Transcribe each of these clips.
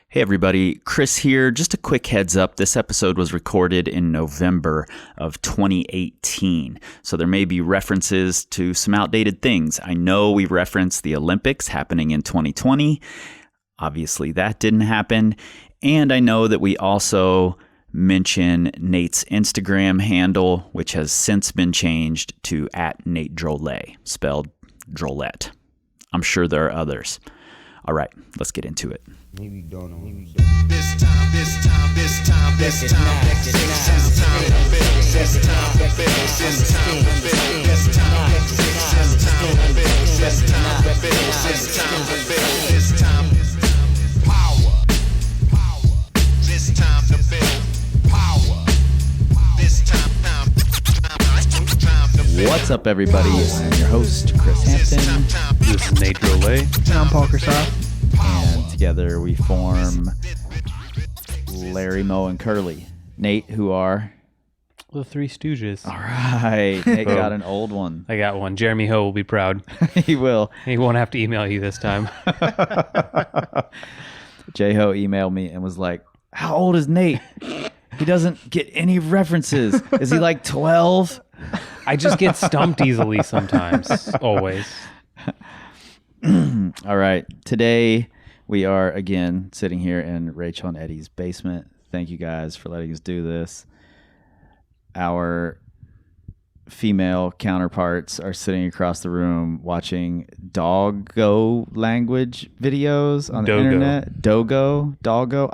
Hey everybody, Chris here. Just a quick heads up, this episode was recorded in November of 2018, so there may be references to some outdated things. I know we referenced the Olympics happening in 2020. Obviously that didn't happen. And I know that we also mention Nate's Instagram handle, which has since been changed to @NateDrolet, spelled Drolette. I'm sure there are others. All right, let's get into it. Maybe don't know. This time, power. This time to build power. This time to build. What's up, everybody? I'm your host, Chris Hampton. This is Nate Drolet. And I'm Paul Corsaro. And together we form Larry, Moe, and Curly. Nate, who are? The Three Stooges. All right. Nate got an old one. I got one. Jeremy Ho will be proud. He will. He won't have to email you this time. J-Ho emailed me and was like, how old is Nate? He doesn't get any references. Is he like 12? I just get stumped easily sometimes. Always. All right. Today we are again sitting here in Rachel and Eddie's basement. Thank you guys for letting us do this. Our female counterparts are sitting across the room watching doggo language videos on the internet. Doggo.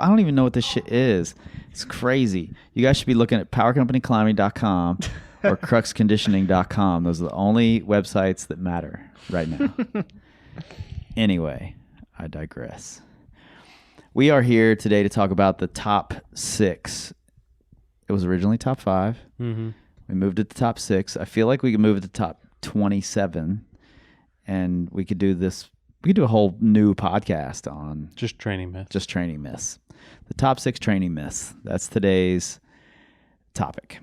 I don't even know what this shit is. It's crazy. You guys should be looking at powercompanyclimbing.com or cruxconditioning.com. Those are the only websites that matter right now. Anyway, I digress. We are here today to talk about the top 6. It was originally top 5. Mm-hmm. We moved it to top 6. I feel like we could move it to top 27, and we could do this. We could do a whole new podcast on Just training myths. The top 6 training myths. That's today's topic.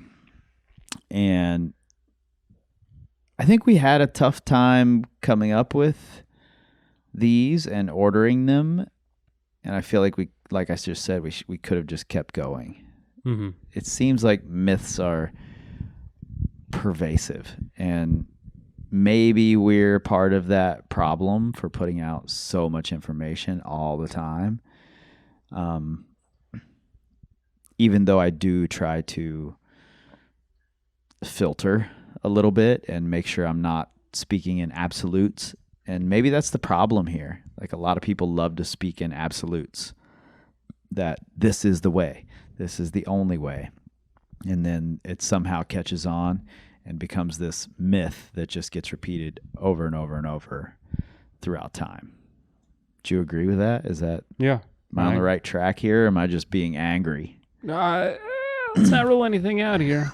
And I think we had a tough time coming up with these and ordering them. And I feel like like I just said, we could have just kept going. Mm-hmm. It seems like myths are pervasive, and maybe we're part of that problem for putting out so much information all the time. Even though I do try to filter a little bit and make sure I'm not speaking in absolutes. And maybe that's the problem here. Like, a lot of people love to speak in absolutes, that this is the way, this is the only way. And then it somehow catches on and becomes this myth that just gets repeated over and over and over throughout time. Do you agree with that? Am I on the right track here? Or am I just being angry? Let's not rule anything out here.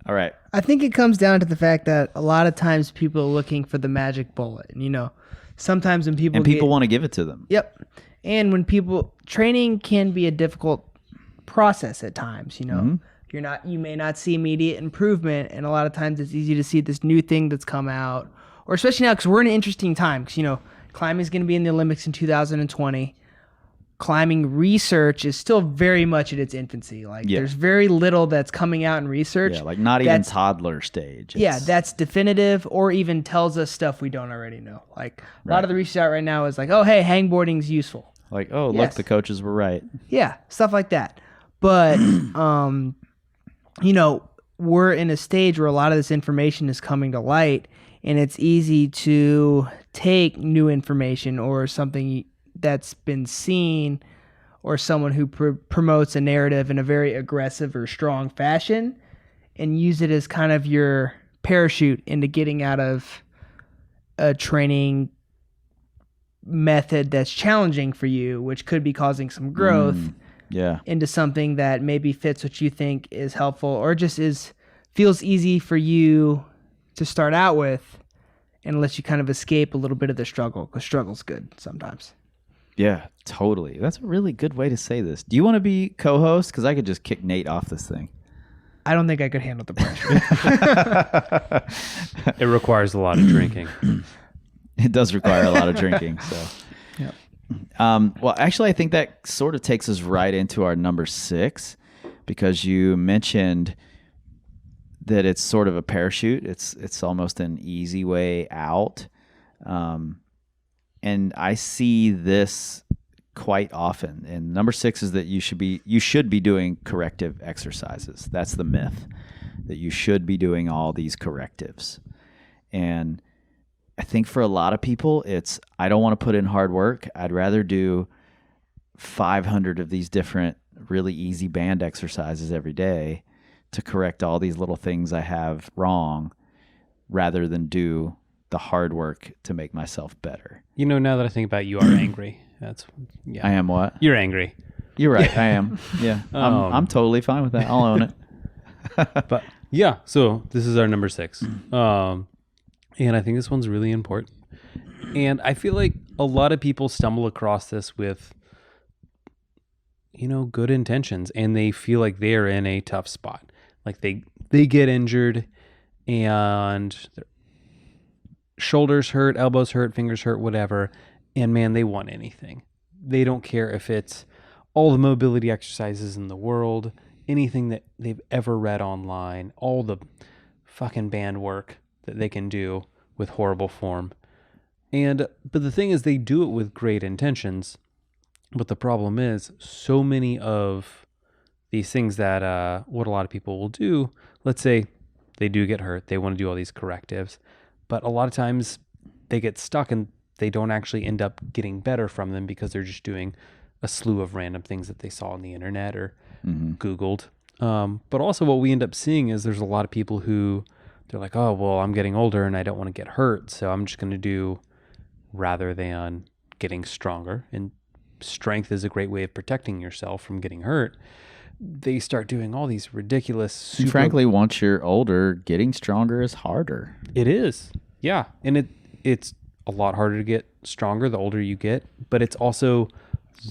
All right. I think it comes down to the fact that a lot of times people are looking for the magic bullet. And, sometimes when people want to give it to them. Yep. And when training can be a difficult process at times, Mm-hmm. You may not see immediate improvement. And a lot of times it's easy to see this new thing that's come out, or especially now, because we're in an interesting time, because, climbing is going to be in the Olympics in 2020. Climbing research is still very much at its infancy. There's very little that's coming out in research. Yeah, not even toddler stage. That's definitive, or even tells us stuff we don't already know. A lot of the research out right now is oh, hey, hangboarding's useful. Look, the coaches were right. Yeah, stuff like that. But, we're in a stage where a lot of this information is coming to light, and it's easy to take new information or something that's been seen, or someone who promotes a narrative in a very aggressive or strong fashion, and use it as kind of your parachute into getting out of a training method that's challenging for you, which could be causing some growth into something that maybe fits what you think is helpful, or just feels easy for you to start out with, and lets you kind of escape a little bit of the struggle, because struggle's good sometimes. Yeah, totally. That's a really good way to say this. Do you want to be co-host? Because I could just kick Nate off this thing. I don't think I could handle the pressure. It requires a lot of drinking. It does require a lot of drinking. So, Yep. Well, actually, I think that sort of takes us right into our number 6, because you mentioned that it's sort of a parachute. It's almost an easy way out. And I see this quite often. And number 6 is that you should be doing corrective exercises. That's the myth, that you should be doing all these correctives. And I think for a lot of people, I don't want to put in hard work. I'd rather do 500 of these different really easy band exercises every day to correct all these little things I have wrong, rather than do the hard work to make myself better. Now that I think about it, you are angry. Yeah. I am what? You're angry. You're right. I am. Yeah. I'm totally fine with that. I'll own it. But yeah, so this is our number 6. And I think this one's really important. And I feel like a lot of people stumble across this with, good intentions, and they feel like they're in a tough spot. Like they get injured and their shoulders hurt, elbows hurt, fingers hurt, whatever. And man, they want anything. They don't care if it's all the mobility exercises in the world, anything that they've ever read online, all the fucking band work that they can do with horrible form. But the thing is, they do it with great intentions. But the problem is, so many of these things that what a lot of people will do, let's say they do get hurt, they want to do all these correctives, but a lot of times they get stuck and they don't actually end up getting better from them because they're just doing a slew of random things that they saw on the internet or Googled. But also what we end up seeing is there's a lot of people who they're like, oh, well, I'm getting older and I don't want to get hurt, so I'm just going to do, rather than getting stronger, and strength is a great way of protecting yourself from getting hurt, they start doing all these ridiculous... And frankly, once you're older, getting stronger is harder. It is. Yeah. And it's a lot harder to get stronger the older you get, but it's also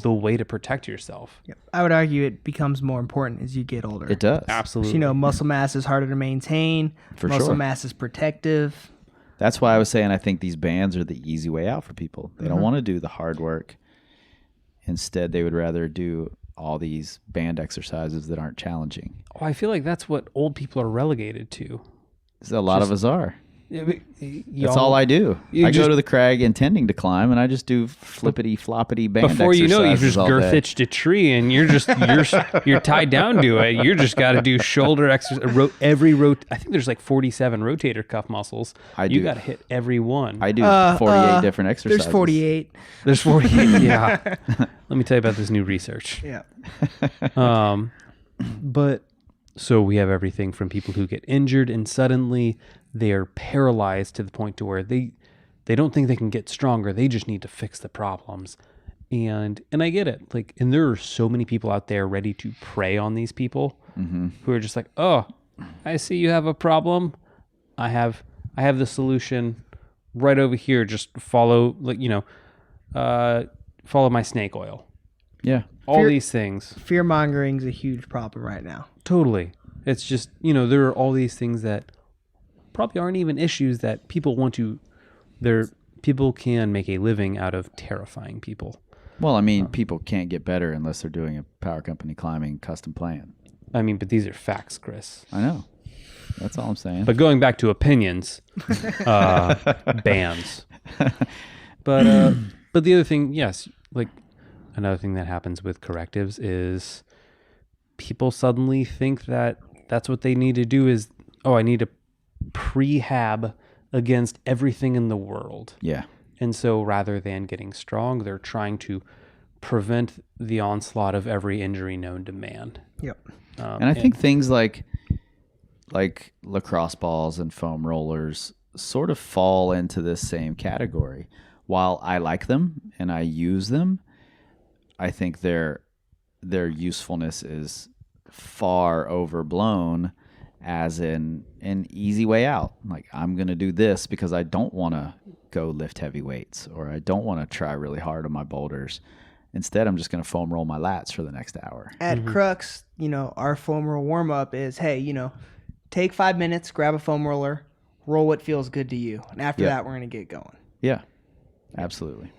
the way to protect yourself. Yep. I would argue it becomes more important as you get older. It does. Absolutely. Muscle mass is harder to maintain. Muscle mass is protective. That's why I was saying I think these bands are the easy way out for people. They don't want to do the hard work. Instead, they would rather do all these band exercises that aren't challenging. Oh, I feel like that's what old people are relegated to. A lot of us are. That's That's all I do. I go to the crag intending to climb, and I just do flippity floppity band Before exercises. you know it, you've just all girth day. itched a tree, and you're tied down to it. You just got to do shoulder exercise. I think there's like 47 rotator cuff muscles. You got to hit every one. I do 48 different exercises. There's 48. There's 48. Yeah. Let me tell you about this new research. Yeah. But so we have everything from people who get injured and suddenly they're paralyzed to the point to where they don't think they can get stronger. They just need to fix the problems. And I get it. Like, and there are so many people out there ready to prey on these people who are just like, oh, I see you have a problem. I have the solution right over here. Just follow, follow my snake oil. Yeah. All these things. Fear mongering is a huge problem right now. Totally. It's just, there are all these things that probably aren't even issues that people people can make a living out of terrifying people. Well, I mean, people can't get better unless they're doing a power company climbing custom plan. I mean, but these are facts, Chris. I know. That's all I'm saying. But going back to opinions, bands. But the other thing, yes, like another thing that happens with correctives is people suddenly think that that's what they need to do is, I need to prehab against everything in the world. Yeah. And so rather than getting strong, they're trying to prevent the onslaught of every injury known to man. Yep. And I think things like lacrosse balls and foam rollers sort of fall into this same category. While I like them and I use them, I think their usefulness is far overblown as an easy way out. Like, I'm going to do this because I don't want to go lift heavy weights, or I don't want to try really hard on my boulders. Instead, I'm just going to foam roll my lats for the next hour. At Crux, our foam roll warm up is, hey, take 5 minutes, grab a foam roller, roll what feels good to you. And after that, we're going to get going. Yeah. Absolutely.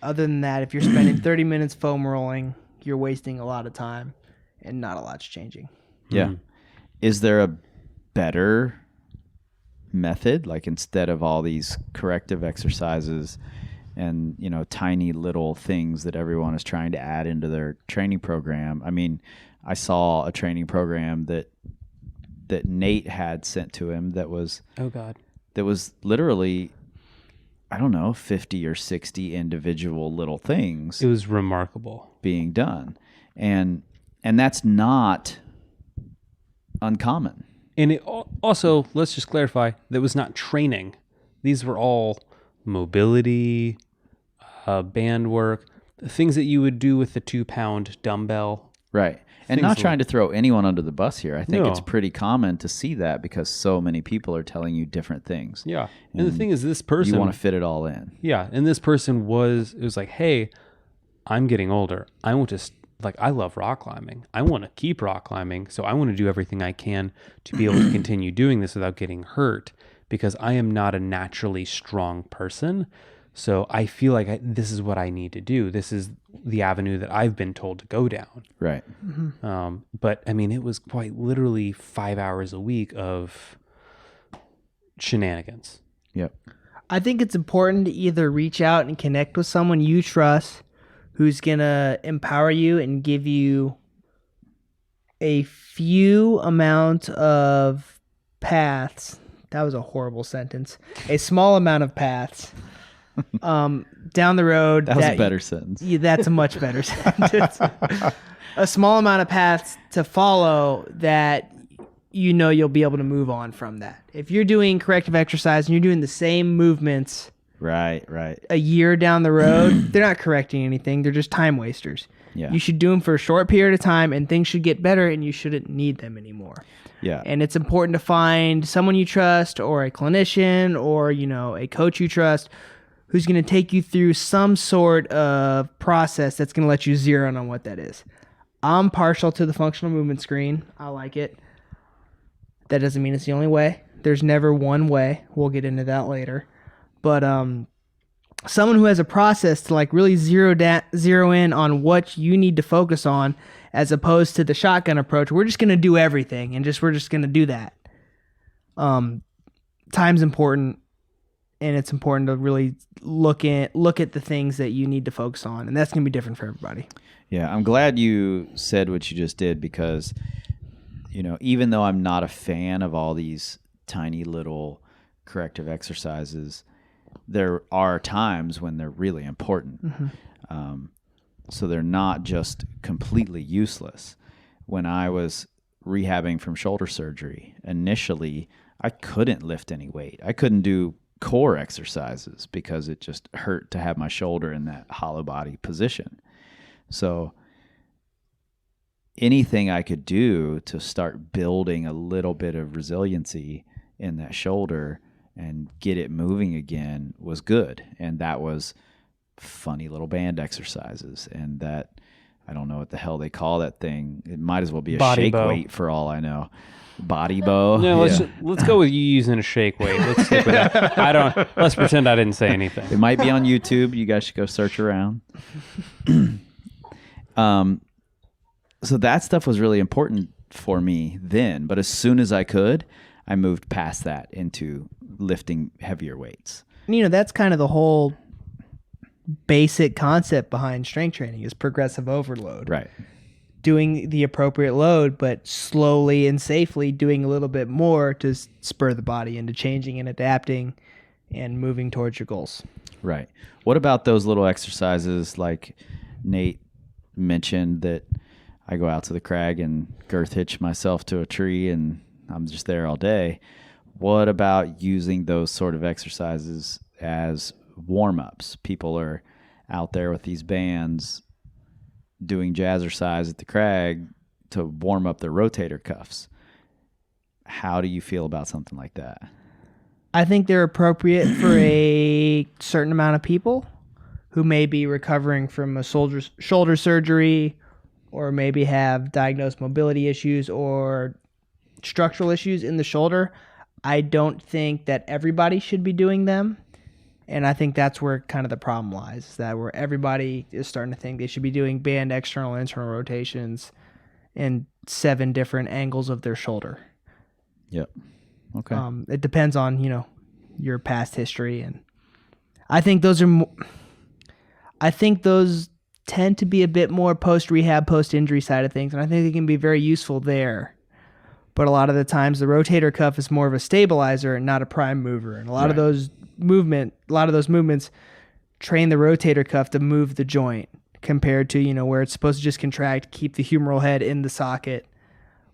Other than that, if you're spending 30 minutes foam rolling, you're wasting a lot of time and not a lot's changing. Yeah. Is there a better method, like instead of all these corrective exercises and, you know, tiny little things that everyone is trying to add into their training program? I mean, I saw a training program that Nate had sent to him that was literally, I don't know, 50 or 60 individual little things. It was remarkable being done. And that's not uncommon. And it also, let's just clarify, that was not training. These were all mobility, band work, the things that you would do with the 2-pound dumbbell. Right. And Things not like- trying to throw anyone under the bus here. I think No. it's pretty common to see that because so many people are telling you different things. Yeah. And the thing is, this person... You want to fit it all in. Yeah. And this person was like, hey, I'm getting older. I want to... I love rock climbing. I want to keep rock climbing. So I want to do everything I can to be able to continue doing this without getting hurt because I am not a naturally strong person. So I feel like this is what I need to do. This is the avenue that I've been told to go down. Right. But I mean, it was quite literally 5 hours a week of shenanigans. Yep. I think it's important to either reach out and connect with someone you trust who's going to empower you and give you a few amount of paths. That was a horrible sentence. A small amount of paths down the road. That was a better sentence. Yeah, that's a much better sentence. A small amount of paths to follow that you know you'll be able to move on from that. If you're doing corrective exercise and you're doing the same movements Right. a year down the road, they're not correcting anything. They're just time wasters. Yeah. You should do them for a short period of time and things should get better and you shouldn't need them anymore. Yeah. And it's important to find someone you trust or a clinician or, you know, a coach you trust who's going to take you through some sort of process that's going to let you zero in on what that is. I'm partial to the functional movement screen. I like it. That doesn't mean it's the only way. There's never one way. We'll get into that later. But someone who has a process to like really zero in on what you need to focus on, as opposed to the shotgun approach. We're just going to do everything and we're just going to do that. Time's important, and it's important to really look at the things that you need to focus on, and that's going to be different for everybody. Yeah, I'm glad you said what you just did because, you know, even though I'm not a fan of all these tiny little corrective exercises, there are times when they're really important. So they're not just completely useless. When I was rehabbing from shoulder surgery, initially, I couldn't lift any weight. I couldn't do core exercises because it just hurt to have my shoulder in that hollow body position. So anything I could do to start building a little bit of resiliency in that shoulder and get it moving again was good. And that was funny little band exercises. And that, I don't know what the hell they call that thing. It might as well be a Body shake bow. weight for all I know. Body bow. No, Yeah. let's go with you using a shake weight. Let's stick with that. Let's pretend I didn't say anything. It might be on YouTube. You guys should go search around. So that stuff was really important for me then. But as soon as I could, I moved past that into lifting heavier weights. You know, that's kind of the whole basic concept behind strength training is progressive overload. Right. Doing the appropriate load, but slowly and safely doing a little bit more to spur the body into changing and adapting and moving towards your goals. Right. What about those little exercises like Nate mentioned that I go out to the crag and girth hitch myself to a tree and I'm just there all day? What about using those sort of exercises as warm-ups? People are out there with these bands doing jazzercise at the crag to warm up their rotator cuffs. How do you feel about something like that? I think they're appropriate for a certain amount of people who may be recovering from a shoulder surgery or maybe have diagnosed mobility issues or structural issues in the shoulder. I don't think that everybody should be doing them. And I think that's where kind of the problem lies, is that where everybody is starting to think they should be doing band external, internal rotations in 7 different angles of their shoulder. Yep. Okay. It depends on, your past history. And I think those tend to be a bit more post-rehab, post-injury side of things. And I think they can be very useful there. But a lot of the times the rotator cuff is more of a stabilizer and not a prime mover. And a lot of those movements train the rotator cuff to move the joint compared to, where it's supposed to just contract, keep the humeral head in the socket.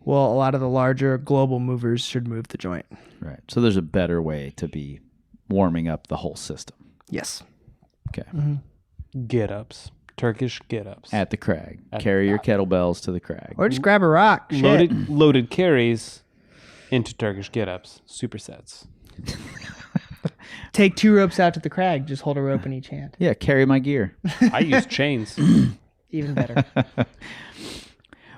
Well, a lot of the larger global movers should move the joint. Right. So there's a better way to be warming up the whole system. Yes. Okay. Get-ups. Turkish get-ups. At the crag. Carry your kettlebells to the crag. Or just grab a rock. Shit. Loaded carries into Turkish get-ups. Supersets. Take 2 ropes out to the crag. Just hold a rope in each hand. Yeah, carry my gear. I use chains. Even better.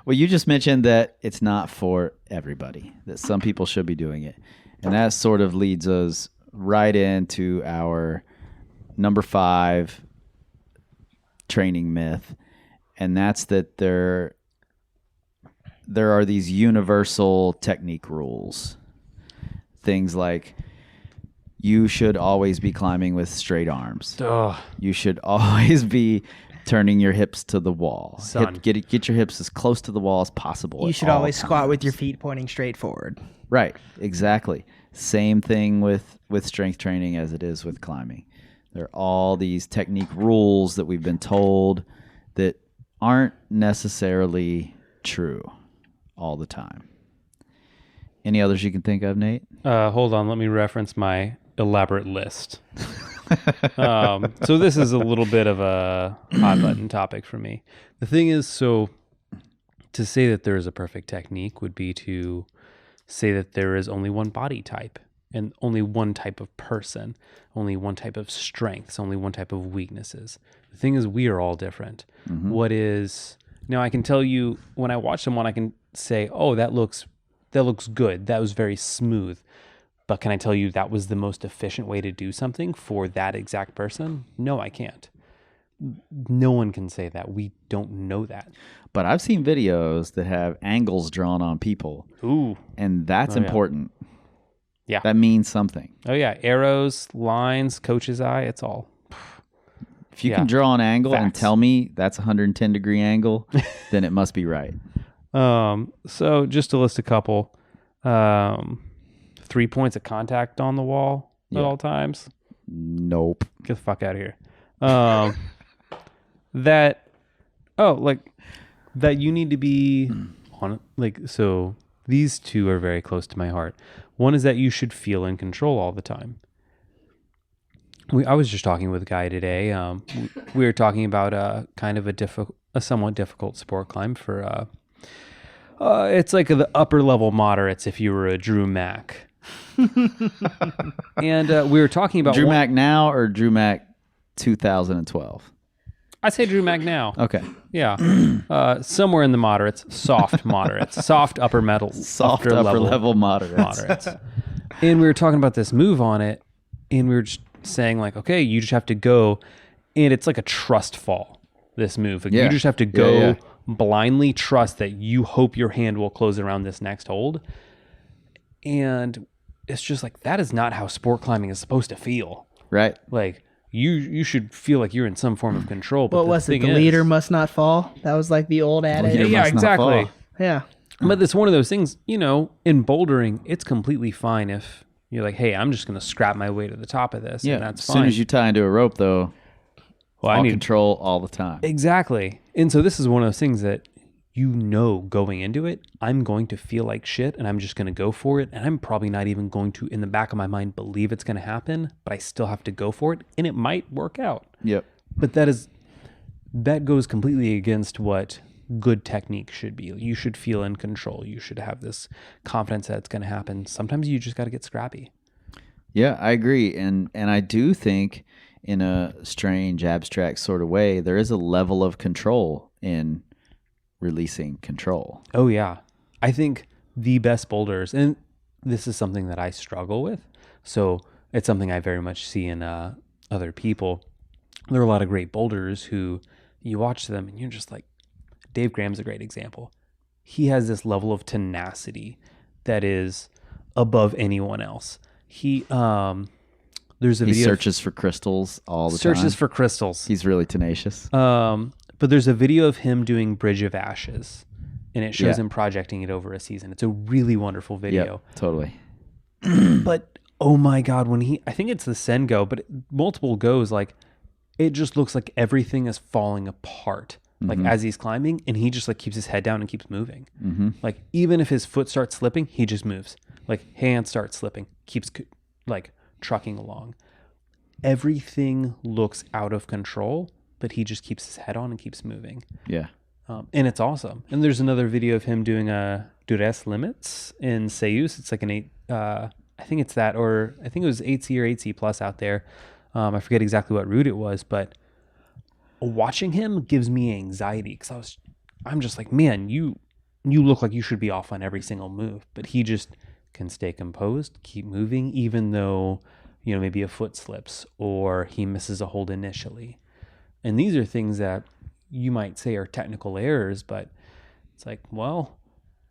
Well, you just mentioned that it's not for everybody, that some people should be doing it. And that sort of leads us right into our number 5 training myth. And that's that there are these universal technique rules. Things like you should always be climbing with straight arms. Ugh. You should always be turning your hips to the wall. Son. Get your hips as close to the wall as possible. You at should all always squat with times. your feet pointing straight forward. Right, exactly. Same thing with strength training as it is with climbing. There are all these technique rules that we've been told that aren't necessarily true all the time. Any others you can think of, Nate? Hold on. Let me reference my elaborate list. So this is a little bit of a hot button topic for me. The thing is, so to say that there is a perfect technique would be to say that there is only one body type and only one type of person, only one type of strengths, only one type of weaknesses. The thing is, we are all different. What is, now I can tell you when I watch someone, I can say, oh, that looks good. That was very smooth. But can I tell you that was the most efficient way to do something for that exact person? No, I can't. No one can say that. We don't know that. But I've seen videos that have angles drawn on people. Ooh. And that's important. Yeah. That means something. Oh, yeah. Arrows, lines, coach's eye, it's all. If you can draw an angle and Facts. tell me that's a 110-degree angle, then it must be right. So just to list a couple, 3 points of contact on the wall at all times. Nope. Get the fuck out of here. That you need to be on, so these two are very close to my heart. One is that you should feel in control all the time. I was just talking with a guy today. We were talking about kind of a somewhat difficult sport climb for, it's like the upper level moderates if you were a Drew Mack. And we were talking about Drew Mack now or Drew Mack 2012? I say Drew Mack now. Okay. Yeah. Somewhere in the moderates, soft moderates, soft upper Soft upper level moderates. And we were talking about this move on it, and we were just saying like, okay, you just have to go, and it's like a trust fall, this move. Like, you just have to go blindly trust that you hope your hand will close around this next hold. And it's just like, that is not how sport climbing is supposed to feel. Right. Like, you should feel like you're in some form of control. But What was it? The leader must not fall? That was like the old adage. leader Yeah, must not exactly. fall. Yeah. But it's one of those things, in bouldering, it's completely fine if you're like, hey, I'm just going to scrap my way to the top of this. Yeah. And that's As fine. soon as you tie into a rope, though, well, all control all the time. Exactly. And so this is one of those things that going into it, I'm going to feel like shit and I'm just going to go for it. And I'm probably not even going to, in the back of my mind, believe it's going to happen, but I still have to go for it. And it might work out. Yep. But that goes completely against what good technique should be. You should feel in control. You should have this confidence that it's going to happen. Sometimes you just got to get scrappy. Yeah, I agree. And I do think in a strange, abstract sort of way, there is a level of control in releasing control. Oh, yeah. I think the best boulders, and this is something that I struggle with, so it's something I very much see in other people. There are a lot of great boulders who you watch them and you're just like, Dave Graham's a great example. He has this level of tenacity that is above anyone else. He there's a He video searches for crystals all the time. searches for crystals. He's really tenacious. But there's a video of him doing Bridge of Ashes, and it shows Yeah. him projecting it over a season. It's a really wonderful video. Yep, totally. But oh my God, I think it's the Sengo, but multiple goes, like it just looks like everything is falling apart. Like as he's climbing, and he just like keeps his head down and keeps moving. Like even if his foot starts slipping, he just moves. Like hand starts slipping, keeps like trucking along. Everything looks out of control, but he just keeps his head on and keeps moving. Yeah. And it's awesome. And there's another video of him doing a duress limits in Seus. It's like an 8, I think it's that, or I think it was 8C or 8C plus out there. I forget exactly what route it was, but watching him gives me anxiety because I'm just like, man, you look like you should be off on every single move, but he just can stay composed, keep moving, even though, you know, maybe a foot slips or he misses a hold initially. And these are things that you might say are technical errors, but it's like, well,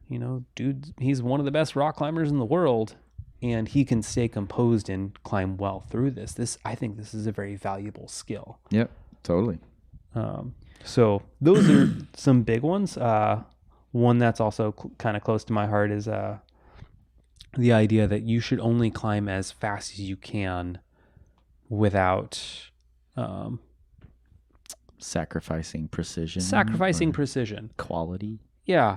you know, dude, he's one of the best rock climbers in the world, and he can stay composed and climb well through this. I think this is a very valuable skill. Yep, totally. So those are some big ones. One that's also kind of close to my heart is the idea that you should only climb as fast as you can without Sacrificing precision. precision. Quality. Yeah,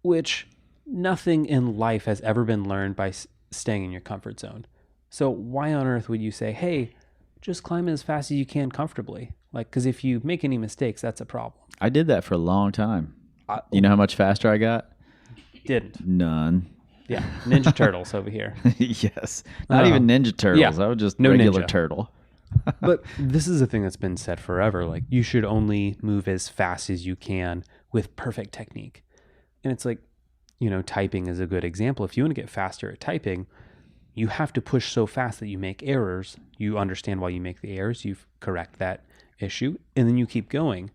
which nothing in life has ever been learned by staying in your comfort zone. So why on earth would you say, hey, just climb as fast as you can comfortably? Like, because if you make any mistakes, that's a problem. I did that for a long time. You know how much faster I got? Didn't. None. Yeah, Ninja Turtles over here. Yes. Not even Ninja Turtles. yeah. I was just No regular ninja. turtle. But this is a thing that's been said forever. Like, you should only move as fast as you can with perfect technique. And it's like, you know, typing is a good example. If you want to get faster at typing, you have to push so fast that you make errors. You understand why you make the errors. You correct that issue, and then you keep going.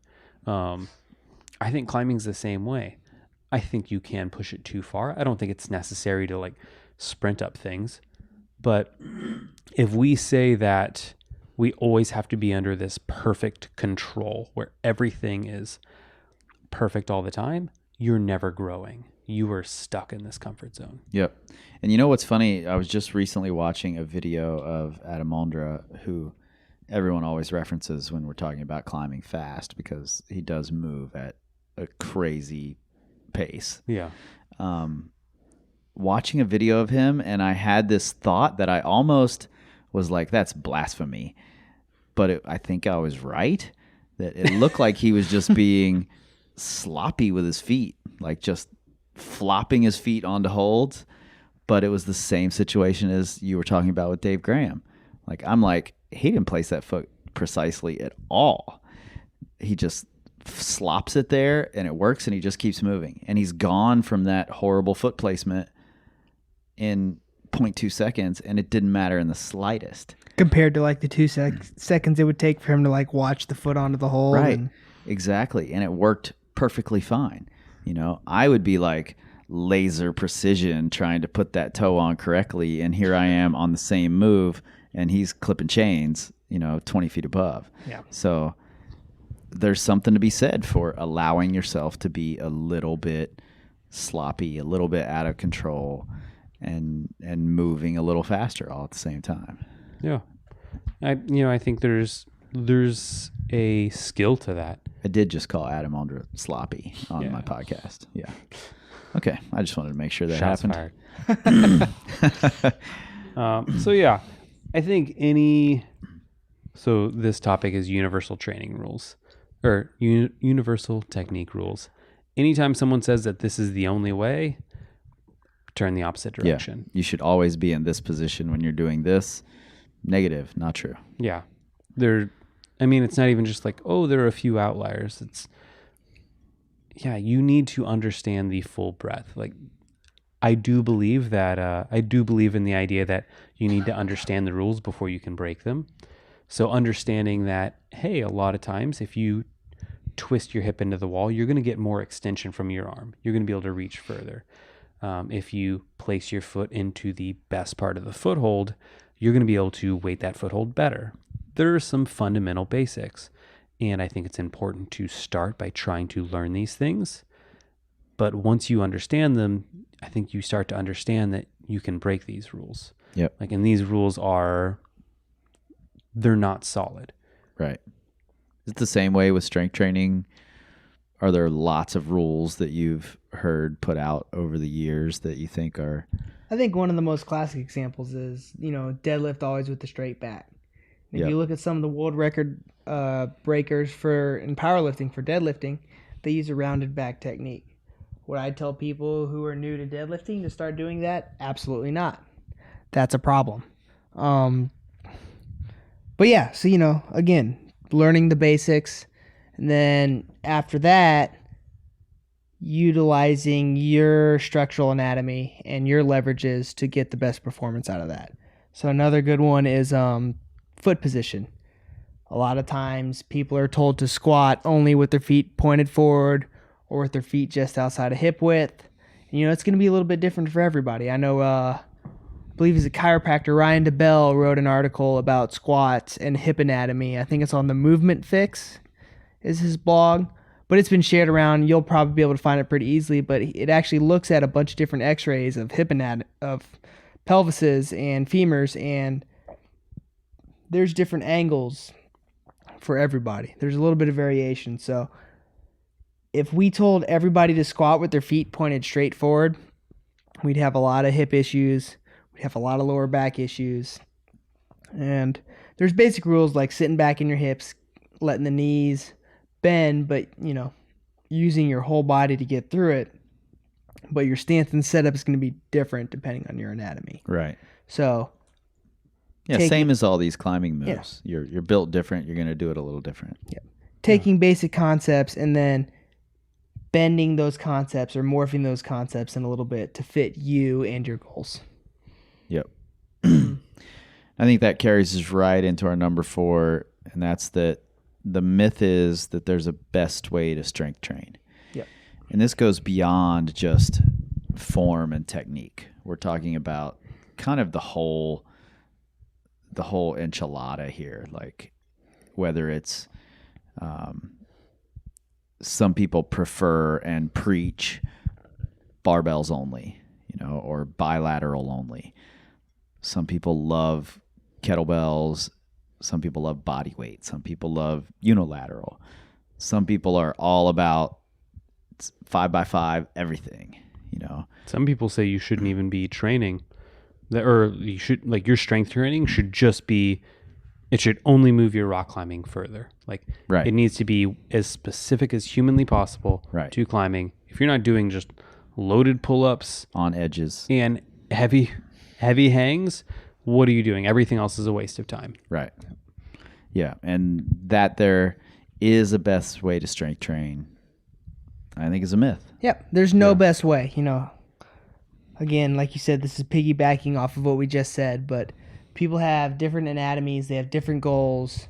I think climbing's the same way. I think you can push it too far. I don't think it's necessary to like sprint up things. But if we say that we always have to be under this perfect control where everything is perfect all the time, you're never growing. You are stuck in this comfort zone. Yep. And you know what's funny? I was just recently watching a video of Adamondra, who everyone always references when we're talking about climbing fast because he does move at a crazy pace. Yeah. Watching a video of him, and I had this thought that I almost was like, that's blasphemy. But I think I was right, that it looked like he was just being sloppy with his feet, like just flopping his feet onto holds. But it was the same situation as you were talking about with Dave Graham. Like, I'm like, he didn't place that foot precisely at all. He just slops it there and it works, and he just keeps moving. And he's gone from that horrible foot placement in 0.2 seconds, and it didn't matter in the slightest. Compared to like the 2 seconds it would take for him to like watch the foot onto the hole. Right. And Exactly. And it worked perfectly fine. You know, I would be like laser precision trying to put that toe on correctly, and here I am on the same move, and he's clipping chains, 20 feet above. Yeah. So there's something to be said for allowing yourself to be a little bit sloppy, a little bit out of control, and moving a little faster all at the same time. Yeah. I think there's a skill to that. I did just call Adam Ondra sloppy on Yeah. my podcast. Yeah. Okay. I just wanted to make sure that Shots happened. fired. So yeah, I think so this topic is universal training rules or universal technique rules. Anytime someone says that this is the only way, turn the opposite direction. Yeah. You should always be in this position when you're doing this. Negative, not true. Yeah. It's not even just like, oh, there are a few outliers. You need to understand the full breadth. Like, I do believe in the idea that you need to understand the rules before you can break them. So understanding that, hey, a lot of times if you twist your hip into the wall, you're going to get more extension from your arm. You're going to be able to reach further. If you place your foot into the best part of the foothold, you're going to be able to weight that foothold better. There are some fundamental basics, and I think it's important to start by trying to learn these things. But once you understand them, I think you start to understand that you can break these rules. Yep. Like, and these rules they're not solid. Right. Is it the same way with strength training? Are there lots of rules that you've heard put out over the years that you think are... I think one of the most classic examples is, deadlift always with the straight back. If Yep. you look at some of the world record breakers in powerlifting for deadlifting, they use a rounded back technique. Would I tell people who are new to deadlifting to start doing that? Absolutely not. That's a problem. But yeah, so, again, learning the basics, and then after that, utilizing your structural anatomy and your leverages to get the best performance out of that. So another good one is foot position. A lot of times people are told to squat only with their feet pointed forward or with their feet just outside of hip width. And, it's going to be a little bit different for everybody. I know, I believe he's a chiropractor, Ryan DeBell, wrote an article about squats and hip anatomy. I think it's on the Movement Fix is his blog, but it's been shared around. You'll probably be able to find it pretty easily, but it actually looks at a bunch of different x-rays of hip of pelvises and femurs, and there's different angles for everybody. There's a little bit of variation. So if we told everybody to squat with their feet pointed straight forward, we'd have a lot of hip issues. We'd have a lot of lower back issues. And there's basic rules like sitting back in your hips, letting the knees bend, but, using your whole body to get through it. But your stance and setup is going to be different depending on your anatomy. Right. So Yeah, same as all these climbing moves. Yeah. You're built different. You're going to do it a little different. Yeah. Taking basic concepts and then bending those concepts or morphing those concepts in a little bit to fit you and your goals. Yep. I think that carries us right into our number 4, and that's that the myth is that there's a best way to strength train. Yep. And this goes beyond just form and technique. We're talking about kind of the whole enchilada here, like whether it's some people prefer and preach barbells only, or bilateral only. Some people love kettlebells. Some people love body weight. Some people love unilateral. Some people are all about 5x5 everything, Some people say you shouldn't even be training, or you should, like, your strength training should just be, it should only move your rock climbing further. Like, Right. It needs to be as specific as humanly possible Right. to climbing. If you're not doing just loaded pull-ups on edges. and heavy hangs, what are you doing? Everything else is a waste of time. Right. Yeah. And that there is a best way to strength train, I think, is a myth. Yep. There's no best way, Again, like you said, this is piggybacking off of what we just said, but people have different anatomies. They have different goals.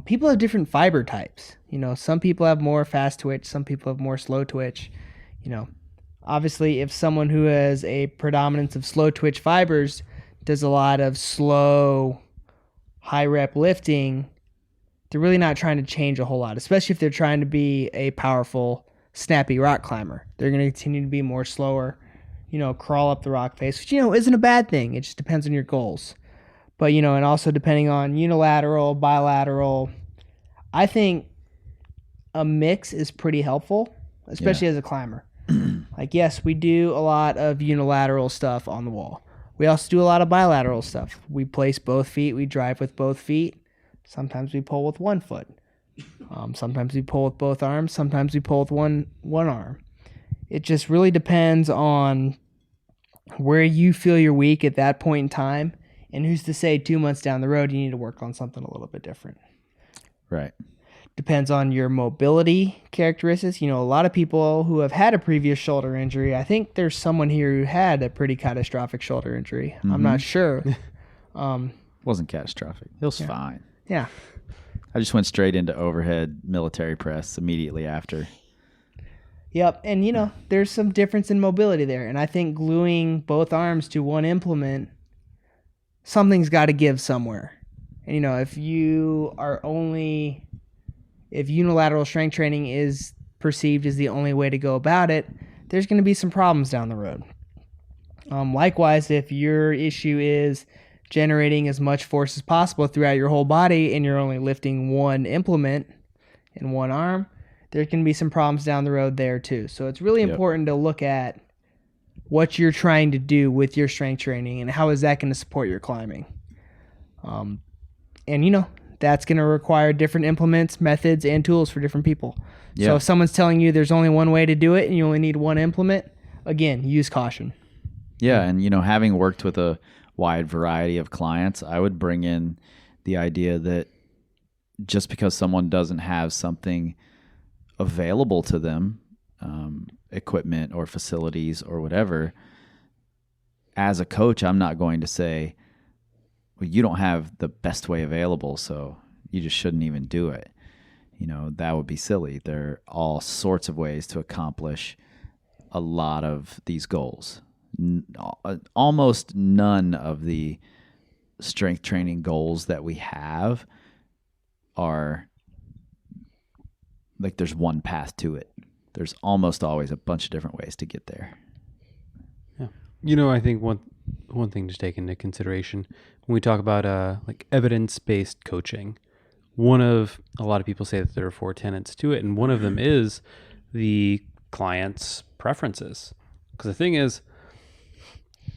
People have different fiber types. Some people have more fast twitch. Some people have more slow twitch. Obviously, if someone who has a predominance of slow twitch fibers does a lot of slow, high rep lifting, they're really not trying to change a whole lot, especially if they're trying to be a powerful, snappy rock climber. They're going to continue to be more slower, crawl up the rock face, which, isn't a bad thing. It just depends on your goals. But, and also depending on unilateral, bilateral, I think a mix is pretty helpful, especially as a climber. Like, yes, we do a lot of unilateral stuff on the wall. We also do a lot of bilateral stuff. We place both feet. We drive with both feet. Sometimes we pull with one foot. Sometimes we pull with both arms. Sometimes we pull with one arm. It just really depends on where you feel you're weak at that point in time. And who's to say 2 months down the road you need to work on something a little bit different. Right. Depends on your mobility characteristics. A lot of people who have had a previous shoulder injury, I think there's someone here who had a pretty catastrophic shoulder injury. I'm not sure. Wasn't catastrophic. It was fine. Yeah. I just went straight into overhead military press immediately after. Yep. And, there's some difference in mobility there. And I think gluing both arms to one implement, something's got to give somewhere. And, if unilateral strength training is perceived as the only way to go about it, there's going to be some problems down the road. Likewise, if your issue is generating as much force as possible throughout your whole body and you're only lifting one implement in one arm, there can be some problems down the road there too. So it's really important to look at what you're trying to do with your strength training and how is that going to support your climbing. And that's going to require different implements, methods, and tools for different people. Yeah. So if someone's telling you there's only one way to do it and you only need one implement, again, use caution. Yeah, and having worked with a wide variety of clients, I would bring in the idea that just because someone doesn't have something available to them, equipment or facilities or whatever, as a coach, I'm not going to say, well, you don't have the best way available, so you just shouldn't even do it. That would be silly. There are all sorts of ways to accomplish a lot of these goals. Almost none of the strength training goals that we have are like there's one path to it. There's almost always a bunch of different ways to get there. Yeah. I think one thing to take into consideration when we talk about like evidence-based coaching, a lot of people say that there are 4 tenets to it, and one of them is the client's preferences. Because the thing is,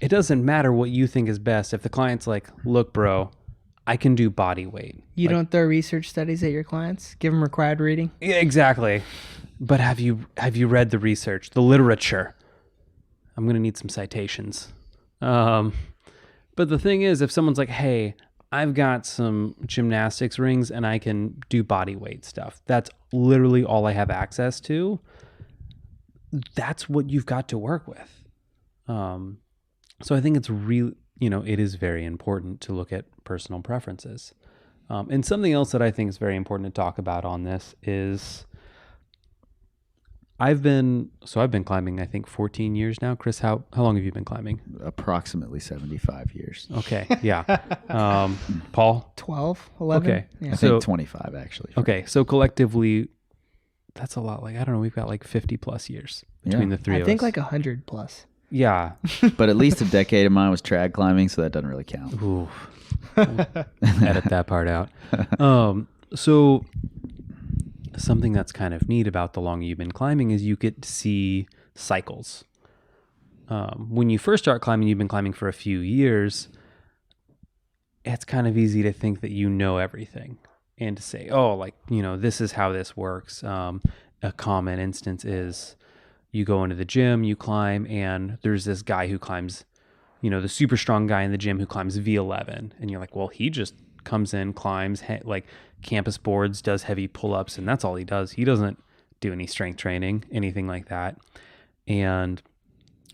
it doesn't matter what you think is best if the client's like, look, bro, I can do body weight. You don't throw research studies at your clients? Give them required reading? Yeah, exactly. But have you read the research, the literature? I'm going to need some citations. But the thing is, if someone's like, hey, I've got some gymnastics rings and I can do body weight stuff, that's literally all I have access to, that's what you've got to work with. So I think it's really, it is very important to look at personal preferences. And something else that I think is very important to talk about on this is I've been climbing, I think 14 years now. Chris, how long have you been climbing? Approximately 75 years. Okay. Yeah. Paul? 12, 11? Okay. Yeah. I think 25 actually. Okay. So collectively, that's a lot. Like, I don't know, we've got like 50 plus years between the three of us. I think like 100 plus. Yeah. But at least a decade of mine was trad climbing, so that doesn't really count. Ooh. Edit that part out. So something that's kind of neat about the longer you've been climbing is you get to see cycles. When you first start climbing, you've been climbing for a few years, it's kind of easy to think that you know everything and to say, oh, like, this is how this works. A common instance is you go into the gym, you climb, and there's this guy who climbs, the super strong guy in the gym who climbs V11. And you're like, well, he just comes in, climbs like campus boards, does heavy pull-ups, and that's all he does. He doesn't do any strength training, anything like that. And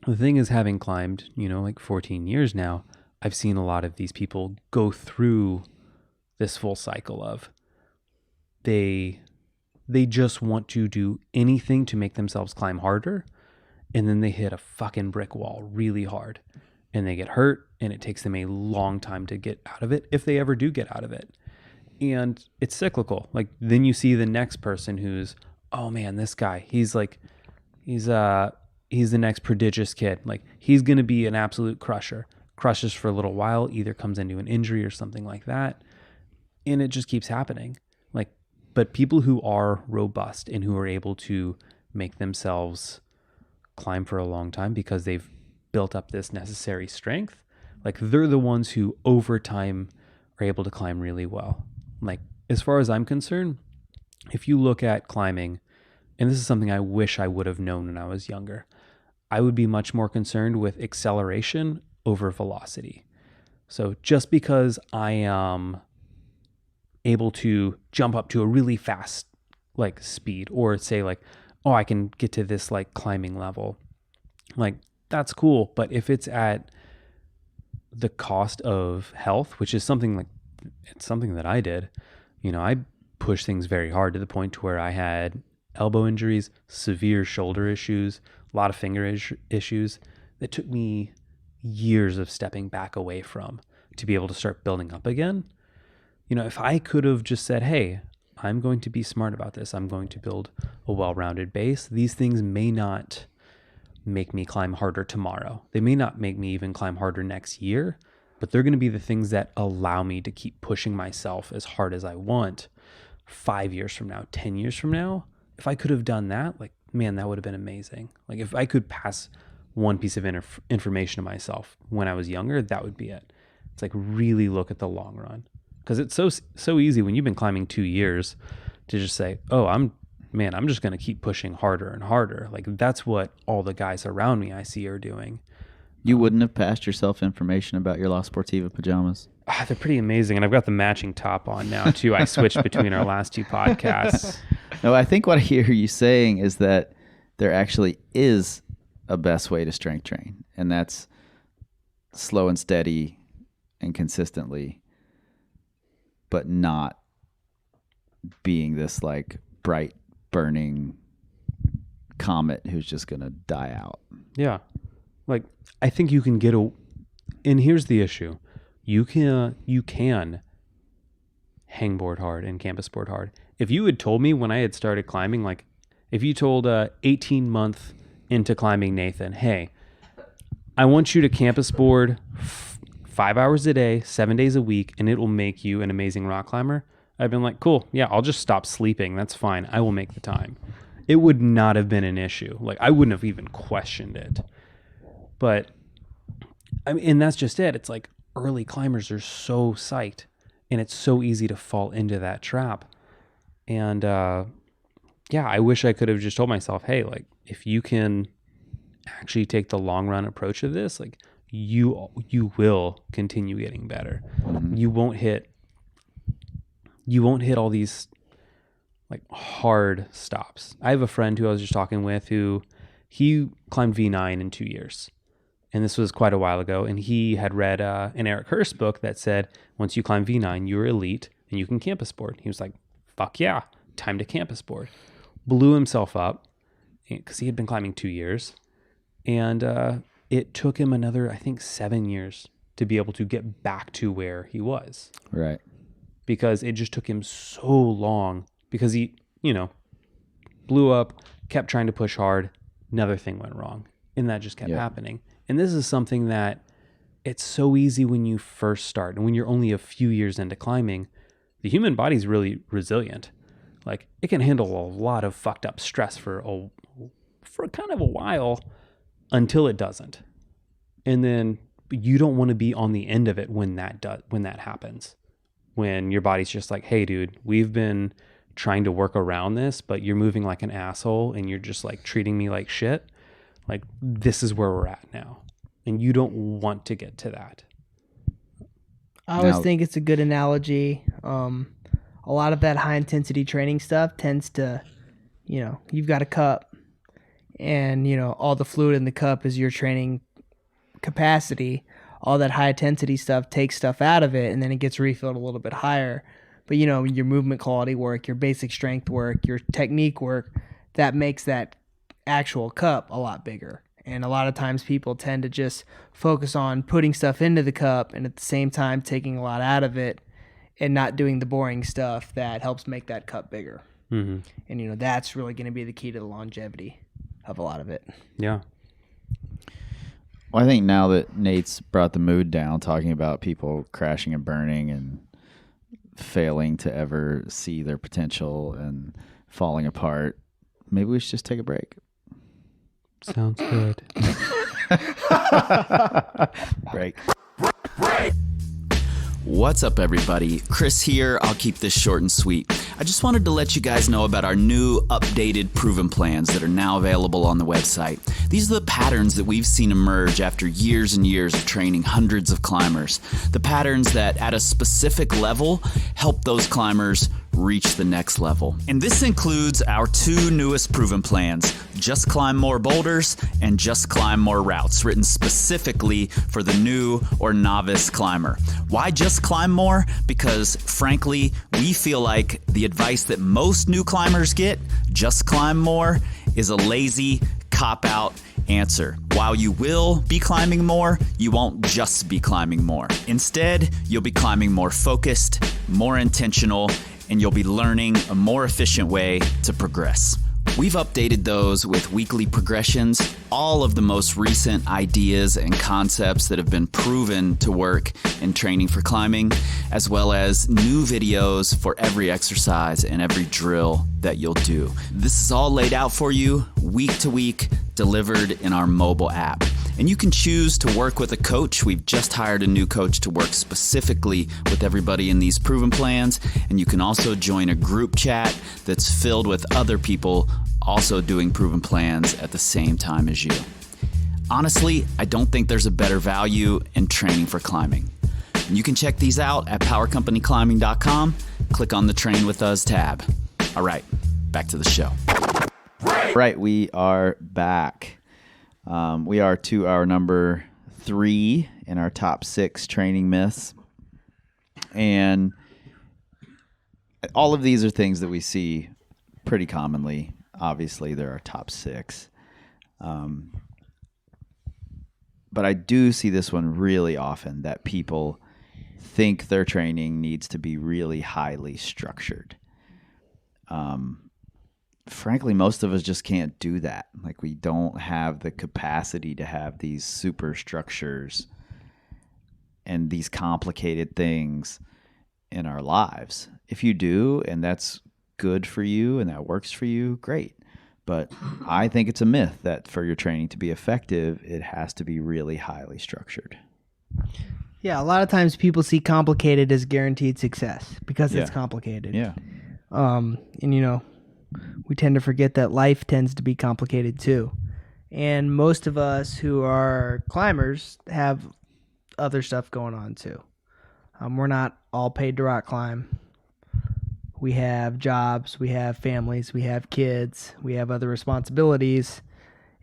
the thing is, having climbed, like 14 years now, I've seen a lot of these people go through this full cycle of they just want to do anything to make themselves climb harder, and then they hit a fucking brick wall really hard, and they get hurt, and it takes them a long time to get out of it, if they ever do get out of it. And it's cyclical. Like, then you see the next person who's, oh man, this guy, he's the next prodigious kid. Like, he's going to be an absolute crusher. Crushes for a little while, either comes into an injury or something like that. And it just keeps happening. But people who are robust and who are able to make themselves climb for a long time because they've built up this necessary strength, like, they're the ones who over time are able to climb really well. Like, as far as I'm concerned, if you look at climbing, and this is something I wish I would have known when I was younger, I would be much more concerned with acceleration over velocity. So just because I am able to jump up to a really fast like speed, or say like, oh, I can get to this like climbing level, like, that's cool. But if it's at the cost of health, which is something like it's something that I did. I pushed things very hard to the point to where I had elbow injuries, severe shoulder issues, a lot of finger issues that took me years of stepping back away from to be able to start building up again. If I could have just said, hey, I'm going to be smart about this, I'm going to build a well-rounded base, these things may not make me climb harder tomorrow. They may not make me even climb harder next year, but they're going to be the things that allow me to keep pushing myself as hard as I want 5 years from now, 10 years from now. If I could have done that, like, man, that would have been amazing. Like, if I could pass one piece of information to myself when I was younger, that would be it. It's like, really look at the long run. Because it's so easy when you've been climbing 2 years to just say, oh, I'm just going to keep pushing harder and harder. Like, that's what all the guys around me I see are doing. You wouldn't have passed yourself information about your La Sportiva pajamas? They're pretty amazing. And I've got the matching top on now, too. I switched between our last 2 podcasts. No, I think what I hear you saying is that there actually is a best way to strength train, and that's slow and steady and consistently, but not being this like bright burning comet who's just going to die out. Yeah. Like, I think you can get and here's the issue. You can hangboard hard and campus board hard. If you had told me when I had started climbing, like if you told 18 month into climbing Nathan, hey, I want you to campus board 5 hours a day, 7 days a week, and it will make you an amazing rock climber, I've been like, cool, yeah, I'll just stop sleeping. That's fine. I will make the time. It would not have been an issue. Like, I wouldn't have even questioned it. But, I mean, and that's just it. It's like early climbers are so psyched, and it's so easy to fall into that trap. And, yeah, I wish I could have just told myself, hey, like, if you can actually take the long run approach of this, like, you will continue getting better. Mm-hmm. You won't hit all these like hard stops. I have a friend who I was just talking with who he climbed V9 in 2 years. And this was quite a while ago. And he had read an Eric Hurst book that said, once you climb V9, you're elite and you can campus board. He was like, fuck yeah, time to campus board. Blew himself up because he had been climbing 2 years. And it took him another, I think, 7 years to be able to get back to where he was. Right. Because it just took him so long because he, blew up, kept trying to push hard. Another thing went wrong. And that just kept happening. And this is something that it's so easy when you first start. And when you're only a few years into climbing, the human body's really resilient. Like, it can handle a lot of fucked up stress for kind of a while until it doesn't. And then you don't want to be on the end of it when that happens. When your body's just like, hey, dude, we've been trying to work around this, but you're moving like an asshole and you're just like treating me like shit. Like, this is where we're at now. And you don't want to get to that. I always think it's a good analogy. A lot of that high intensity training stuff tends to, you've got a cup and, all the fluid in the cup is your training capacity. All that high intensity stuff takes stuff out of it and then it gets refilled a little bit higher. But your movement quality work, your basic strength work, your technique work, that makes that actual cup a lot bigger. And a lot of times people tend to just focus on putting stuff into the cup and at the same time taking a lot out of it and not doing the boring stuff that helps make that cup bigger. Mm-hmm. And that's really going to be the key to the longevity of a lot of it. Yeah. Well, I think now that Nate's brought the mood down, talking about people crashing and burning and failing to ever see their potential and falling apart, maybe we should just take a break. Sounds good. Break. What's up, everybody? Chris here. I'll keep this short and sweet. I just wanted to let you guys know about our new updated proven plans that are now available on the website. These are the patterns that we've seen emerge after years and years of training hundreds of climbers. The patterns that at a specific level help those climbers reach the next level. And this includes our 2 newest proven plans, Just Climb More Boulders and Just Climb More Routes, written specifically for the new or novice climber. Why just climb more? Because frankly, we feel like the advice that most new climbers get, just climb more, is a lazy cop-out answer. While you will be climbing more, you won't just be climbing more. Instead, you'll be climbing more focused, more intentional, and you'll be learning a more efficient way to progress. We've updated those with weekly progressions, all of the most recent ideas and concepts that have been proven to work in training for climbing, as well as new videos for every exercise and every drill that you'll do. This is all laid out for you week to week, delivered in our mobile app. And you can choose to work with a coach. We've just hired a new coach to work specifically with everybody in these proven plans. And you can also join a group chat that's filled with other people also doing proven plans at the same time as you. Honestly, I don't think there's a better value in training for climbing. And you can check these out at powercompanyclimbing.com. Click on the Train With Us tab. All right, back to the show. Right, we are back. We are to our number 3 in our top 6 training myths. And all of these are things that we see pretty commonly. Obviously, they're our top 6. But I do see this one really often, that people think their training needs to be really highly structured. Frankly, most of us just can't do that. Like, we don't have the capacity to have these super structures and these complicated things in our lives. If you do, and that's good for you and that works for you, great. But I think it's a myth that for your training to be effective, it has to be really highly structured. Yeah, a lot of times people see complicated as guaranteed success because it's complicated. Yeah. And we tend to forget that life tends to be complicated too. And most of us who are climbers have other stuff going on too. We're not all paid to rock climb. We have jobs, we have families, we have kids, we have other responsibilities.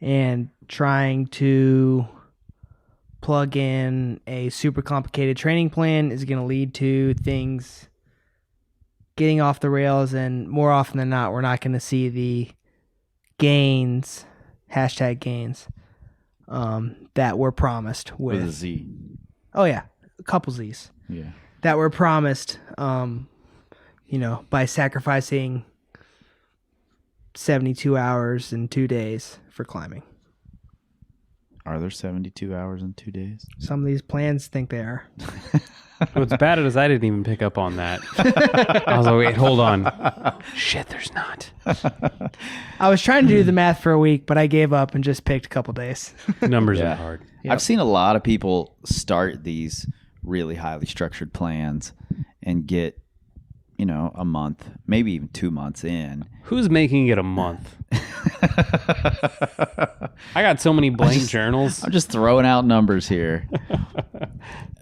And trying to plug in a super complicated training plan is going to lead to things getting off the rails, and more often than not, we're not going to see the gains, #gains, that were promised with a Z. Oh yeah, a couple Z's. Yeah. That were promised, by sacrificing 72 hours in 2 days for climbing. Are there 72 hours in 2 days? Some of these plans think they are. What's bad is I didn't even pick up on that. I was like, wait, hold on. Shit, there's not. I was trying to do the math for a week, but I gave up and just picked a couple days. Numbers Yeah. are hard. Yep. I've seen a lot of people start these really highly structured plans and get, a month, maybe even 2 months in. Who's making it a month? I got so many blank journals. I'm just throwing out numbers here.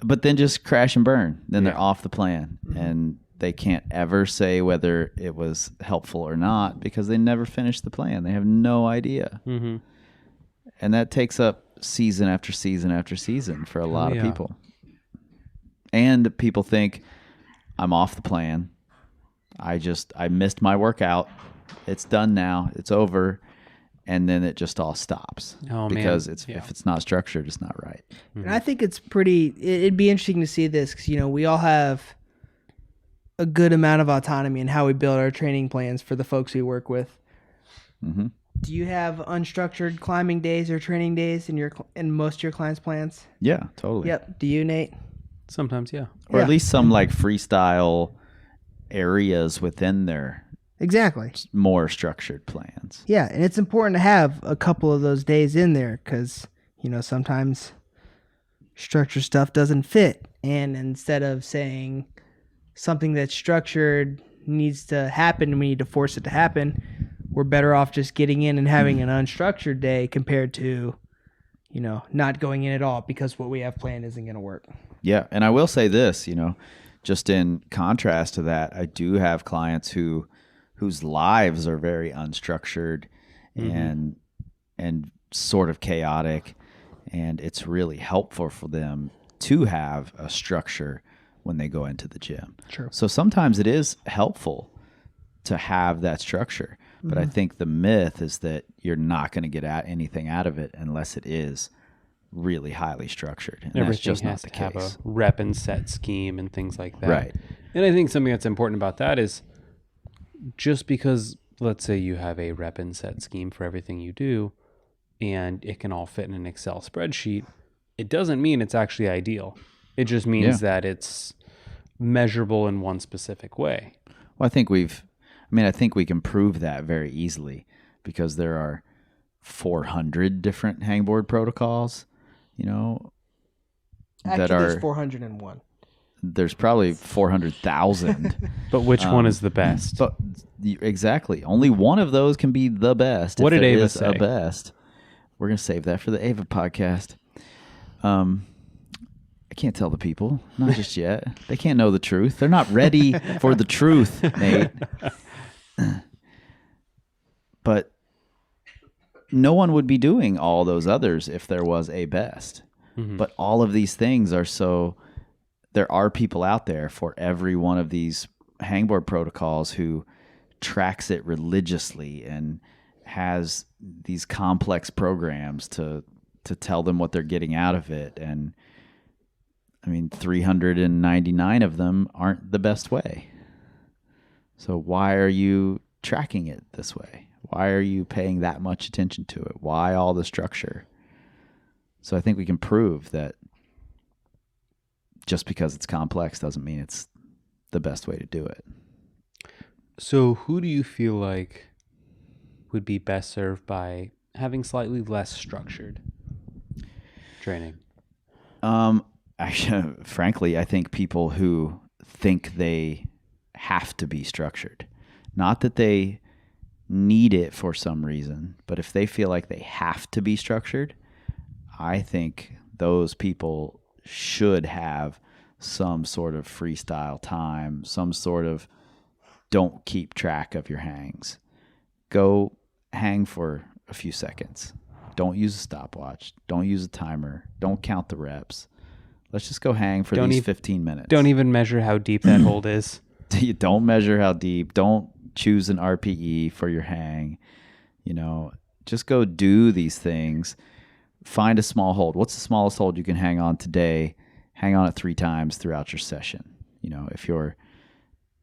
But then just crash and burn. Then they're off the plan. And they can't ever say whether it was helpful or not because they never finished the plan. They have no idea. Mm-hmm. And that takes up season after season after season for a lot of people. And people think, I'm off the plan. I missed my workout. It's done now. It's over. And then it just all stops. Oh, because man. if it's not structured, it's not right. And I think it's it'd be interesting to see this because, we all have a good amount of autonomy in how we build our training plans for the folks we work with. Mm-hmm. Do you have unstructured climbing days or training days in most of your clients' plans? Yeah, totally. Yep. Do you, Nate? Sometimes, yeah. Or at least some like freestyle areas within their Exactly. more structured plans. Yeah, and it's important to have a couple of those days in there because, sometimes structured stuff doesn't fit. And instead of saying something that's structured needs to happen and we need to force it to happen, we're better off just getting in and having an unstructured day compared to, not going in at all because what we have planned isn't going to work. Yeah, and I will say this, just in contrast to that, I do have clients whose lives are very unstructured and sort of chaotic, and it's really helpful for them to have a structure when they go into the gym. Sure. So sometimes it is helpful to have that structure, but I think the myth is that you're not going to get anything out of it unless it is really highly structured, and that's just not the have a case. rep and set scheme and things like that. Right. And I think something that's important about that is just because, let's say you have a rep and set scheme for everything you do, and it can all fit in an Excel spreadsheet, it doesn't mean it's actually ideal. It just means that it's measurable in one specific way. Well, I think we can prove that very easily because there are 400 different hangboard protocols, Actually, that are, there's 401. there's probably 400,000. But which one is the best? But exactly. Only one of those can be the best. What if did there Ava is say? a best. We're going to save that for the Ava podcast. I can't tell the people, not just yet. They can't know the truth. They're not ready for the truth, Nate. But no one would be doing all those others if there was a best. But all of these things there are people out there for every one of these hangboard protocols who tracks it religiously and has these complex programs to tell them what they're getting out of it. And 399 of them aren't the best way. So why are you tracking it this way? Why are you paying that much attention to it? Why all the structure? So I think we can prove that just because it's complex doesn't mean it's the best way to do it. So who do you feel like would be best served by having slightly less structured training? Actually, frankly, I think people who think they have to be structured, not that they need it for some reason, but if they feel like they have to be structured, I think those people should have some sort of freestyle time, some sort of don't keep track of your hangs. Go hang for a few seconds. Don't use a stopwatch. Don't use a timer. Don't count the reps. Let's just go hang for these 15 minutes. Don't even measure how deep that hold is. You don't measure how deep. Don't choose an RPE for your hang. Just go do these things. Find a small hold. What's the smallest hold you can hang on today? Hang on it 3 times throughout your session. If you're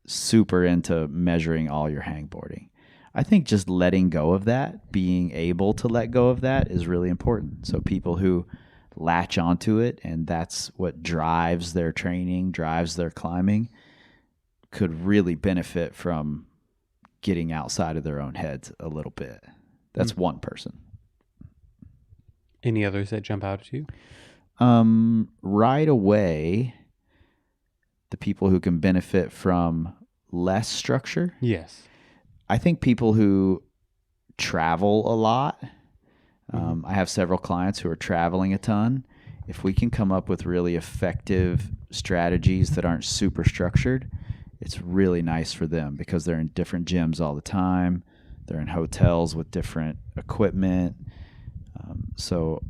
super into measuring all your hangboarding. I think just letting go of that, being able to let go of that is really important. So people who latch onto it and that's what drives their training, drives their climbing, could really benefit from getting outside of their own heads a little bit. That's one person. Any others that jump out at you? Right away, the people who can benefit from less structure. Yes. I think people who travel a lot. I have several clients who are traveling a ton. If we can come up with really effective strategies that aren't super structured, it's really nice for them because they're in different gyms all the time. They're in hotels with different equipment. So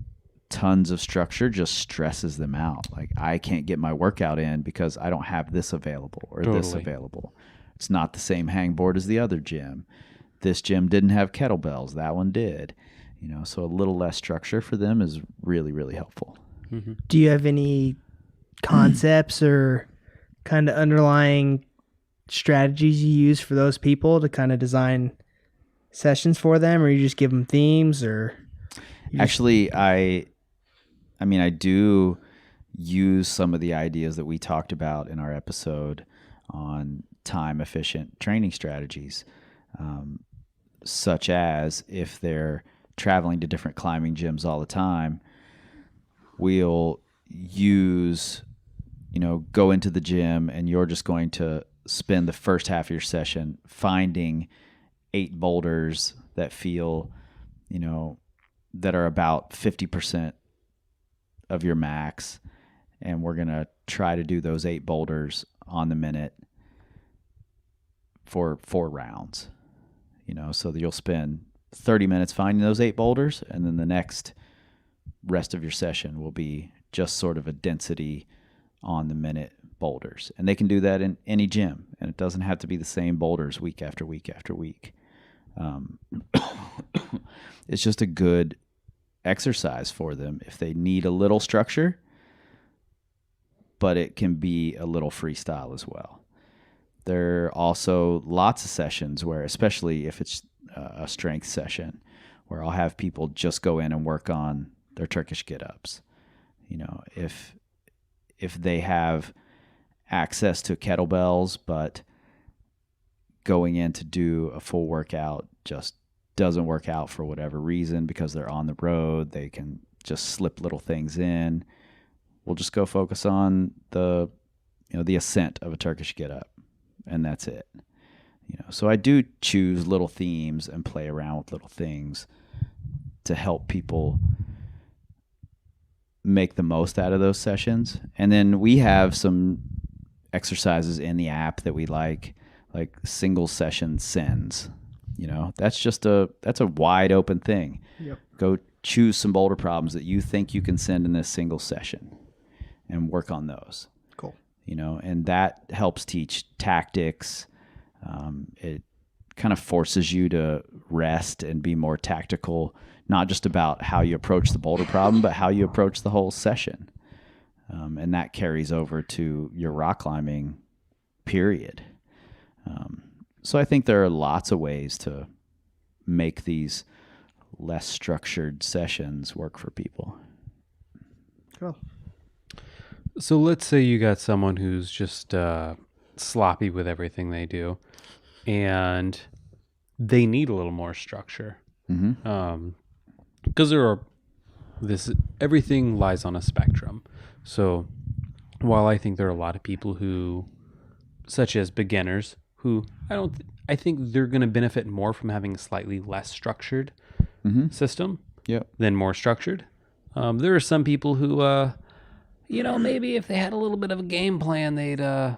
tons of structure just stresses them out. Like, I can't get my workout in because I don't have this available or this Totally. available. It's not the same hangboard as the other gym. This gym didn't have kettlebells. That one did. So a little less structure for them is really, really helpful. Do you have any concepts or kind of underlying strategies you use for those people to kind of design sessions for them, or you just give them themes, or Actually, I do use some of the ideas that we talked about in our episode on time efficient training strategies, such as if they're traveling to different climbing gyms all the time, we'll use, go into the gym and you're just going to spend the first half of your session finding 8 boulders that feel, that are about 50% of your max. And we're going to try to do those 8 boulders on the minute for 4 rounds. So that you'll spend 30 minutes finding those 8 boulders, and then the next rest of your session will be just sort of a density on the minute boulders. And they can do that in any gym, and it doesn't have to be the same boulders week after week after week. It's just a good exercise for them if they need a little structure, but it can be a little freestyle as well. There are also lots of sessions where, especially if it's a strength session, where I'll have people just go in and work on their Turkish get-ups. If they have access to kettlebells, but going in to do a full workout just doesn't work out for whatever reason because they're on the road, they can just slip little things in. We'll just go focus on the ascent of a Turkish get-up, and that's it. So I do choose little themes and play around with little things to help people make the most out of those sessions. And then we have some exercises in the app that we like single session sends. That's a wide open thing. Yep. Go choose some boulder problems that you think you can send in this single session and work on those. Cool. And that helps teach tactics. It kind of forces you to rest and be more tactical, not just about how you approach the boulder problem, but how you approach the whole session. And that carries over to your rock climbing period. So I think there are lots of ways to make these less structured sessions work for people. Cool. So let's say you got someone who's just sloppy with everything they do, and they need a little more structure. Because everything lies on a spectrum. So while I think there are a lot of people who, such as beginners, who I think they're going to benefit more from having a slightly less structured system than more structured. There are some people who, maybe if they had a little bit of a game plan, they'd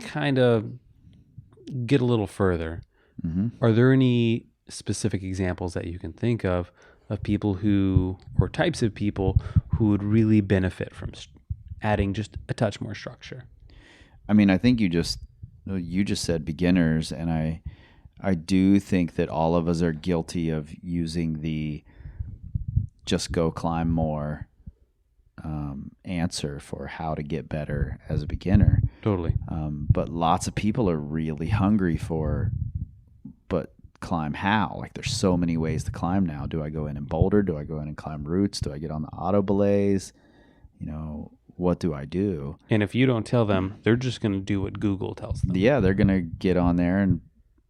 kind of get a little further. Are there any specific examples that you can think of people or types of people who would really benefit from adding just a touch more structure? I mean, I think you just said beginners, and I do think that all of us are guilty of using the just go climb more answer for how to get better as a beginner. Totally. But lots of people are really hungry but climb how? Like, there's so many ways to climb now. Do I go in and boulder? Do I go in and climb roots? Do I get on the auto belays? What do I do? And if you don't tell them, they're just going to do what Google tells them. Yeah, they're going to get on there and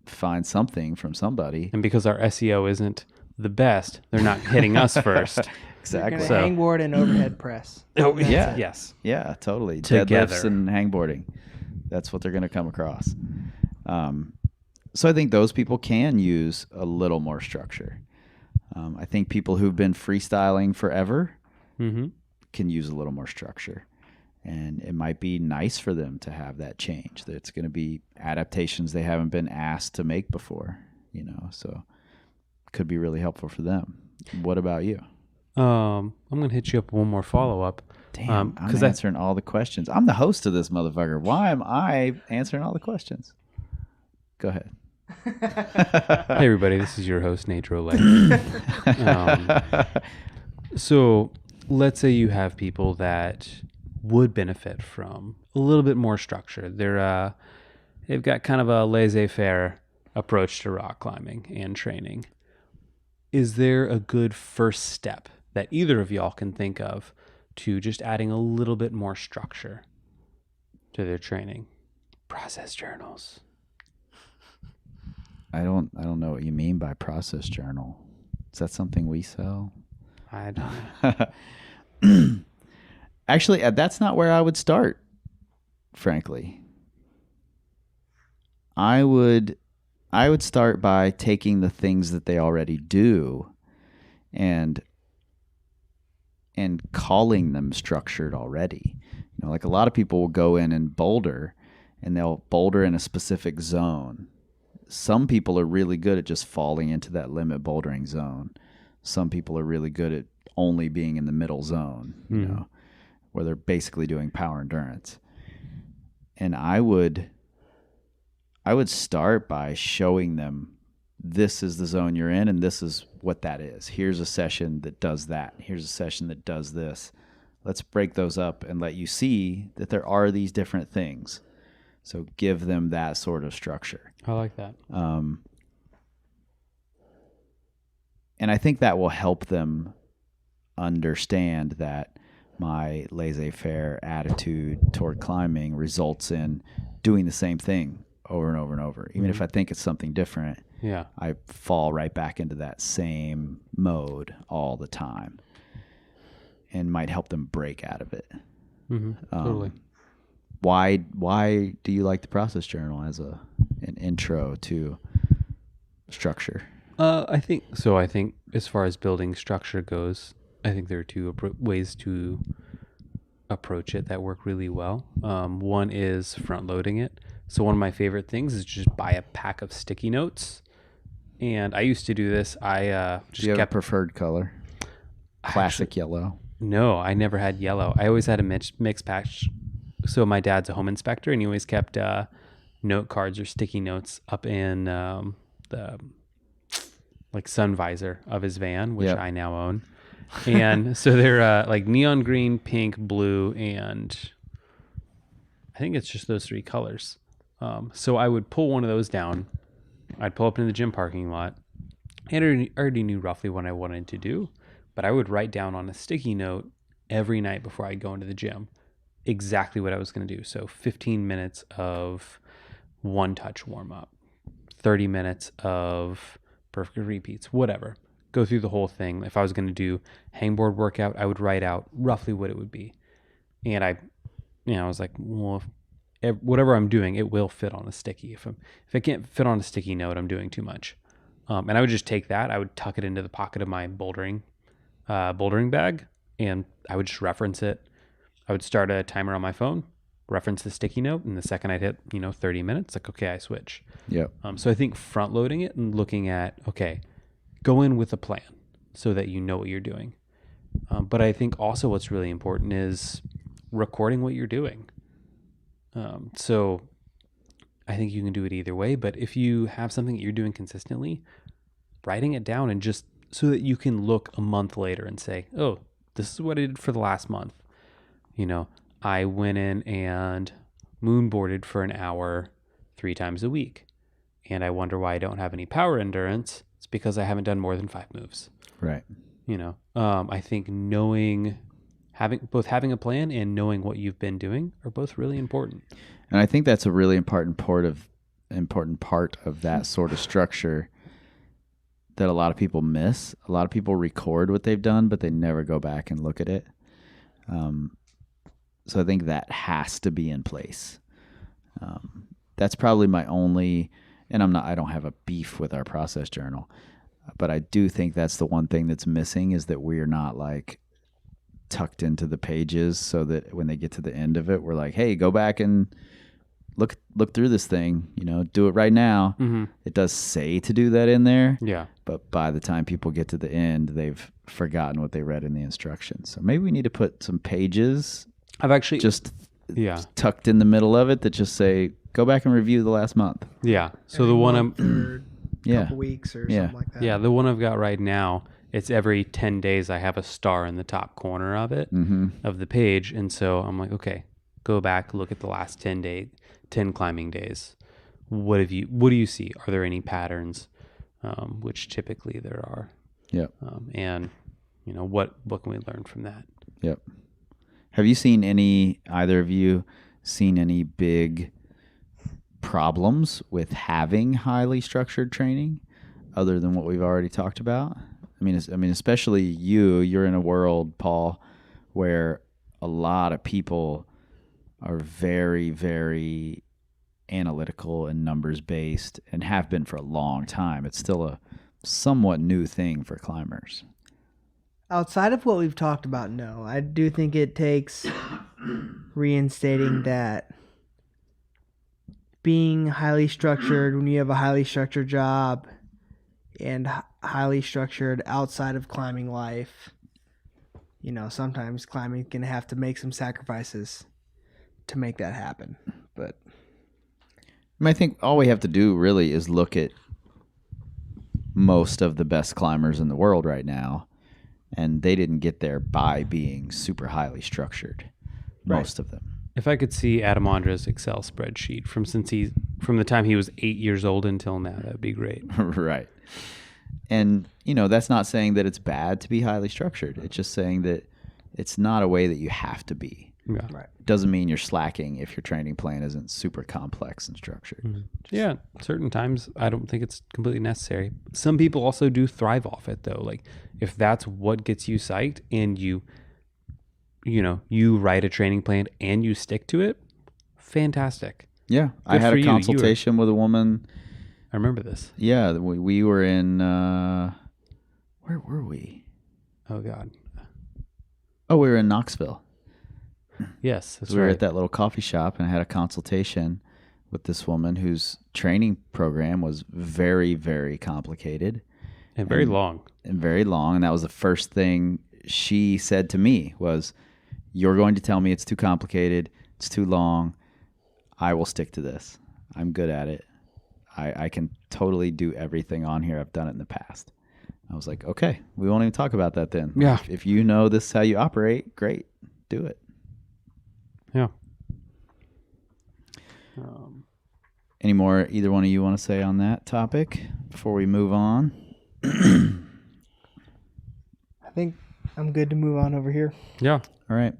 find something from somebody. And because our SEO isn't the best, they're not hitting us first. Exactly. Hangboard and overhead press. Oh, yeah. Yes. Yeah, totally. Together. Deadlifts and hangboarding. That's what they're going to come across. So I think those people can use a little more structure. I think people who've been freestyling forever can use a little more structure. And it might be nice for them to have that change. That it's going to be adaptations they haven't been asked to make before, so it could be really helpful for them. What about you? I'm going to hit you up with one more follow-up. Damn, I'm answering all the questions. I'm the host of this motherfucker. Why am I answering all the questions? Go ahead. Hey, everybody. This is your host, Nate Rolay. So let's say you have people that would benefit from a little bit more structure. They've got kind of a laissez-faire approach to rock climbing and training. Is there a good first step that either of y'all can think of to just adding a little bit more structure to their training? Process journals. I don't know what you mean by process journal. Is that something we sell? I don't know. Actually, that's not where I would start, frankly. I would start by taking the things that they already do and calling them structured already. Like a lot of people will go in and boulder and they'll boulder in a specific zone. Some people are really good at just falling into that limit bouldering zone. Some people are really good at only being in the middle zone, you know, where they're basically doing power endurance. And I would start by showing them, this is the zone you're in and this is what that is. Here's a session that does that. Here's a session that does this. Let's break those up and let you see that there are these different things. So give them that sort of structure. I like that. And I think that will help them understand that my laissez-faire attitude toward climbing results in doing the same thing over and over and over. Even if I think it's something different, Yeah. I fall right back into that same mode all the time, and might help them break out of it. Totally. Why do you like the process journal as an intro to structure? I think as far as building structure goes, I think there are two ways to approach it that work really well. One is front loading it. So one of my favorite things is just buy a pack of sticky notes. And I used to do this. I just Do you have kept a preferred color? Classic yellow. No, I never had yellow. I always had a mixed patch. So my dad's a home inspector, and he always kept note cards or sticky notes up in the like sun visor of his van, which I now own. And so they're like neon green, pink, blue, and I think it's just those three colors. So I would pull one of those down. I'd pull up into the gym parking lot. And I already knew roughly what I wanted to do, but I would write down on a sticky note every night before I'd go into the gym exactly what I was going to do. So 15 minutes of one touch warm up, 30 minutes of perfect repeats, whatever. Go through the whole thing. If I was going to do hangboard workout, I would write out roughly what it would be. And I was like, well, whatever I'm doing, it will fit on a sticky. If it can't fit on a sticky note, I'm doing too much. And I would just take that. I would tuck it into the pocket of my bouldering bag, and I would just reference it. I would start a timer on my phone, reference the sticky note, and the second I'd hit 30 minutes, like, okay, I switch. Yep. So I think front loading it and looking at, okay, go in with a plan so that you know what you're doing. But I think also what's really important is recording what you're doing. So I think you can do it either way, but if you have something that you're doing consistently, writing it down and just so that you can look a month later and say, oh, this is what I did for the last month. I went in and moonboarded for an hour 3 times a week. And I wonder why I don't have any power endurance. It's because I haven't done more than 5 moves. Right. I think having a plan and knowing what you've been doing are both really important. And I think that's a really important part of that sort of structure that a lot of people miss. A lot of people record what they've done, but they never go back and look at it. So I think that has to be in place. That's probably my only, and I don't have a beef with our process journal, but I do think that's the one thing that's missing is that we're not like tucked into the pages so that when they get to the end of it, we're like, hey, go back and look through this thing, do it right now. Mm-hmm. It does say to do that in there. Yeah. But by the time people get to the end, they've forgotten what they read in the instructions. So maybe we need to put some pages I've actually just tucked in the middle of it that just say, go back and review the last month. Yeah. So the one couple weeks or something like that. Yeah, the one I've got right now, it's every 10 days I have a star in the top corner of it, of the page. And so I'm like, okay, go back, look at the last 10 climbing days. What do you see? Are there any patterns? Which typically there are. Yep. And what can we learn from that? Yep. Have you either of you seen any big problems with having highly structured training other than what we've already talked about? I mean, especially you're in a world, Paul, where a lot of people are very, very analytical and numbers based and have been for a long time. It's still a somewhat new thing for climbers. Outside of what we've talked about, no. I do think it takes reinstating that being highly structured when you have a highly structured job and highly structured outside of climbing life. You know, sometimes climbing can have to make some sacrifices to make that happen. But I think all we have to do really is look at most of the best climbers in the world right now, and they didn't get there by being super highly structured. Most of them. If I could see Adam Ondra's Excel spreadsheet from the time he was 8 years old until now, that'd be great. Right. And, you know, that's not saying that it's bad to be highly structured. It's just saying that it's not a way that you have to be. Yeah. right. Doesn't mean you're slacking if your training plan isn't super complex and structured. Mm-hmm. Yeah, certain times I don't think it's completely necessary. Some people also do thrive off it though. Like if that's what gets you psyched and you write a training plan and you stick to it, fantastic. Yeah. I Good had for a you. consultation with a woman. I remember this. Yeah. We were in, where were we? Oh God. Oh, we were in Knoxville. Yes, that's We were right. at that little coffee shop and I had a consultation with this woman whose training program was very, very complicated. And very long. And very long. And that was the first thing she said to me was, you're going to tell me it's too complicated. It's too long. I will stick to this. I'm good at it. I can totally do everything on here. I've done it in the past. I was like, okay, we won't even talk about that then. Yeah. If you know this is how you operate, great. Do it. Yeah. Any more either one of you want to say on that topic before we move on? I think I'm good to move on over here. Yeah. All right.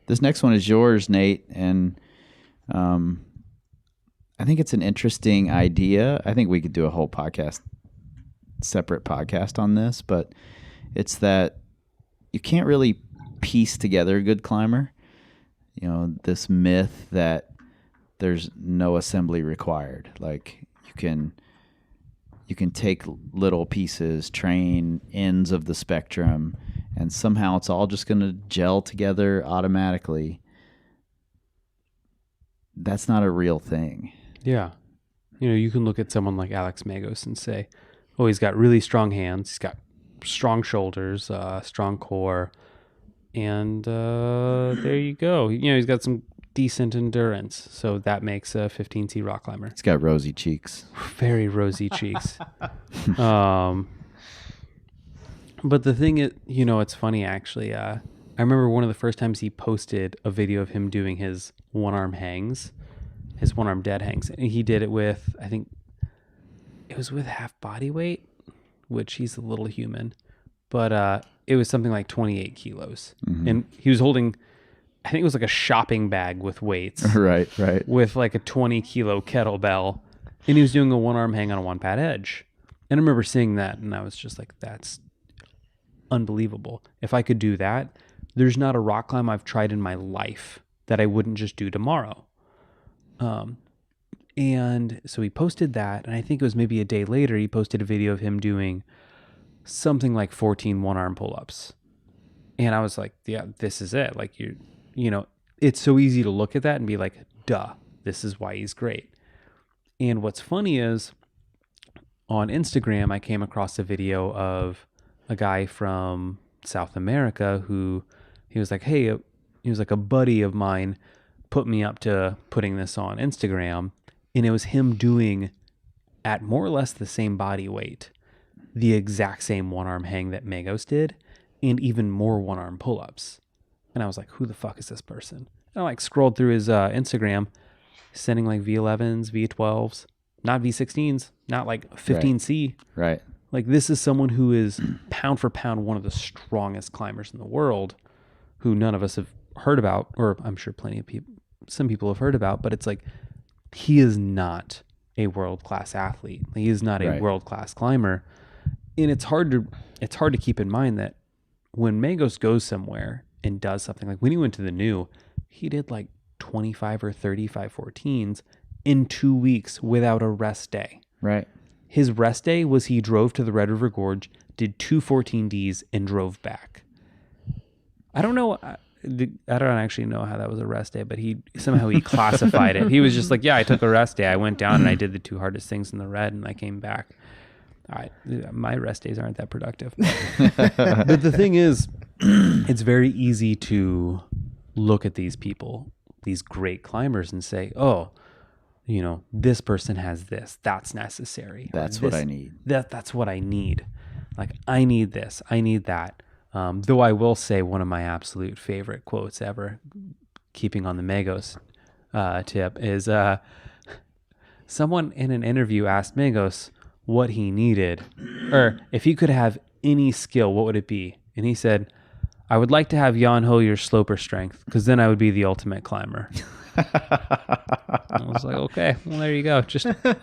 This next one is yours, Nate, and I think it's an interesting idea. I think we could do a whole separate podcast on this, but it's that you can't really piece together a good climber. You know, this myth that there's no assembly required. Like you can take little pieces, train ends of the spectrum, and somehow it's all just going to gel together automatically. That's not a real thing. Yeah. You know, you can look at someone like Alex Magos and say, oh, he's got really strong hands. He's got strong shoulders, strong core. And there you go. You know, he's got some decent endurance. So that makes a 15C rock climber. It's got rosy cheeks. Very rosy cheeks. But the thing is, you know, it's funny actually. I remember one of the first times he posted a video of him doing his one-arm hangs, his one-arm dead hangs. And he did it with, I think it was with half body weight, which he's a little human. But it was something like 28 kilos. Mm-hmm. And he was holding, I think it was like a shopping bag with weights. Right. With like a 20 kilo kettlebell. And he was doing a one-arm hang on a one-pad edge. And I remember seeing that and I was just like, that's unbelievable. If I could do that, there's not a rock climb I've tried in my life that I wouldn't just do tomorrow. And so he posted that, and I think it was maybe a day later, he posted a video of him doing something like 14 one-arm pull-ups. And I was like, yeah, this is it. Like, you know, it's so easy to look at that and be like, duh, this is why he's great. And what's funny is on Instagram, I came across a video of a guy from South America who he was like, hey, he was like, a buddy of mine put me up to putting this on Instagram. And it was him doing at more or less the same body weight, the exact same one-arm hang that Magos did, and even more one-arm pull-ups. And I was like, who the fuck is this person? And I like scrolled through his Instagram, sending like V11s, V12s, not V16s, not like 15C. Right. Like this is someone who is pound for pound one of the strongest climbers in the world, who none of us have heard about, or I'm sure some people have heard about, but it's like, he is not a world-class athlete. He is not a world-class climber. And it's hard to keep in mind that when Magos goes somewhere and does something, like when he went to the New, he did like 25 or 35 14s in 2 weeks without a rest day. Right. His rest day was he drove to the Red River Gorge, did 2 14Ds, and drove back. I don't know. I don't actually know how that was a rest day, but he classified it. He was just like, yeah, I took a rest day. I went down and I did the 2 hardest things in the red, and I came back. My rest days aren't that productive. But the thing is, it's very easy to look at these people, these great climbers, and say, oh, this person has this. That's necessary. That's what I need. That's what I need. Like, I need this. I need that. Though I will say one of my absolute favorite quotes ever, keeping on the Magos tip, is someone in an interview asked Magos what he needed, or if he could have any skill, what would it be? And he said, I would like to have Jan Hoyer's sloper strength, because then I would be the ultimate climber. I was like, okay, well, there you go.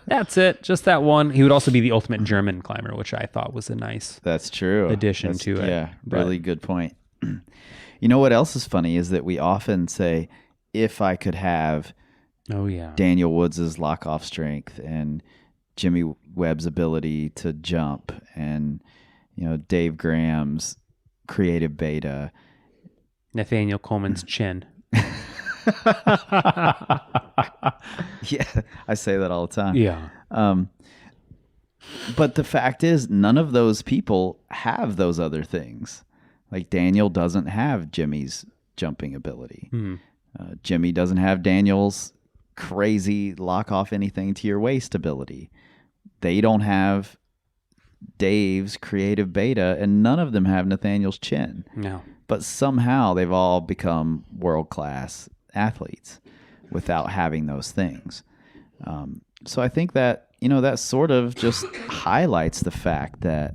That's it. Just that one. He would also be the ultimate German climber, which I thought was a nice That's true. addition to it. Yeah, really good point. You know what else is funny is that we often say, if I could have Daniel Woods's lock-off strength and Jimmy Webb's ability to jump and, Dave Graham's creative beta. Nathaniel Coleman's chin. Yeah, I say that all the time. Yeah. But the fact is, none of those people have those other things. Like Daniel doesn't have Jimmy's jumping ability. Jimmy doesn't have Daniel's crazy lock off anything to your waist ability. They don't have Dave's creative beta, and none of them have Nathaniel's chin. No. But somehow they've all become world-class athletes without having those things. So I think that, that sort of just highlights the fact that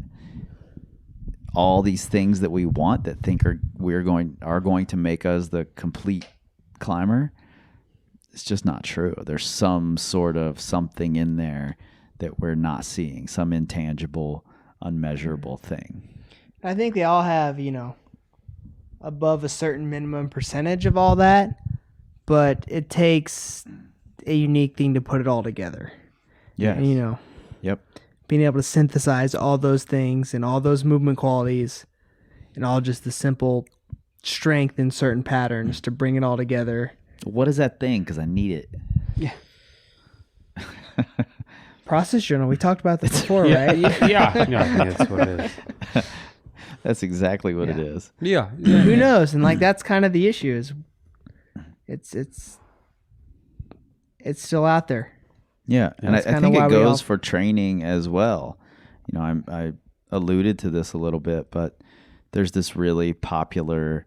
all these things that we want that are going to make us the complete climber, it's just not true. There's some sort of something in there that we're not seeing, some intangible, unmeasurable thing. I think they all have, above a certain minimum percentage of all that, but it takes a unique thing to put it all together. Yeah. Yep. Being able to synthesize all those things and all those movement qualities and all just the simple strength in certain patterns to bring it all together. What is that thing? Because I need it. Yeah. Process journal. We talked about this before, right? Yeah. No, I think that's what it is. That's exactly what it is. Yeah. Who knows? And that's kind of the issue is it's still out there. Yeah, and I kinda think why it we all- goes for training as well. I alluded to this a little bit, but there's this really popular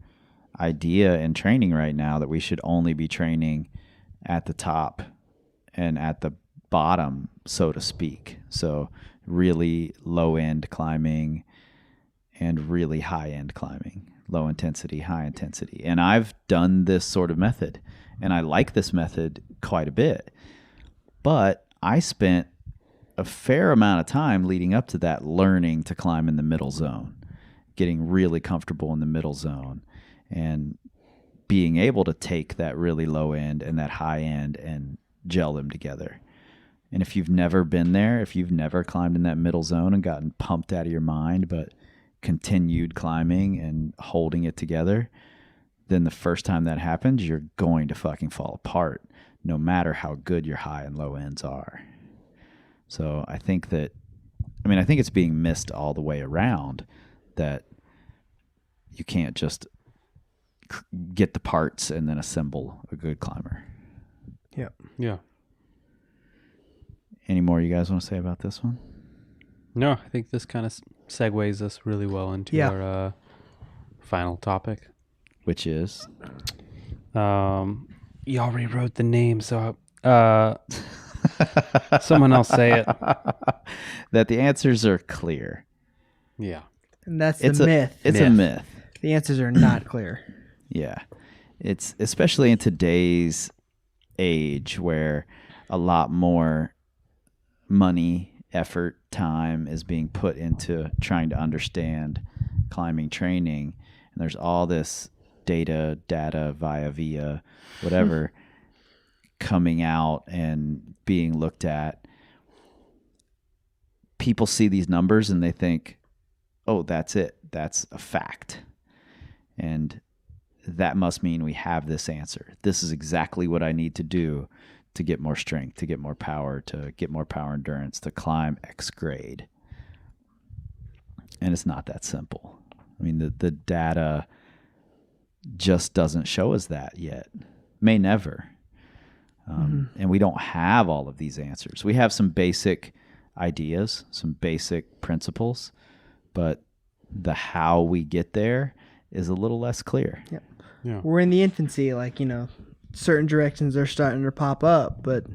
idea in training right now that we should only be training at the top and at the bottom, so to speak. So really low-end climbing and really high-end climbing, low intensity, high intensity. And I've done this sort of method, and I like this method quite a bit. But I spent a fair amount of time leading up to that learning to climb in the middle zone, getting really comfortable in the middle zone, and being able to take that really low end and that high end and gel them together. And if you've never been there, if you've never climbed in that middle zone and gotten pumped out of your mind, but continued climbing and holding it together, then the first time that happens, you're going to fucking fall apart, no matter how good your high and low ends are. So I think it's being missed all the way around, that you can't just get the parts and then assemble a good climber. Yeah. Any more you guys want to say about this one? No, I think this kind of segues us really well into our final topic. Which is? You already wrote the name, so someone else say it. That the answers are clear. Yeah. And that's the myth. It's a myth. The answers are not clear. Yeah. It's especially in today's age where a lot more money, effort, time is being put into trying to understand climbing training. And there's all this data via whatever coming out and being looked at. People see these numbers and they think, oh, that's it. That's a fact. And that must mean we have this answer. This is exactly what I need to do to get more strength, to get more power, endurance, to climb X grade. And it's not that simple. I mean, the data just doesn't show us that yet. May never. And we don't have all of these answers. We have some basic ideas, some basic principles, but the how we get there is a little less clear. Yep. Yeah. We're in the infancy, like, certain directions are starting to pop up, but,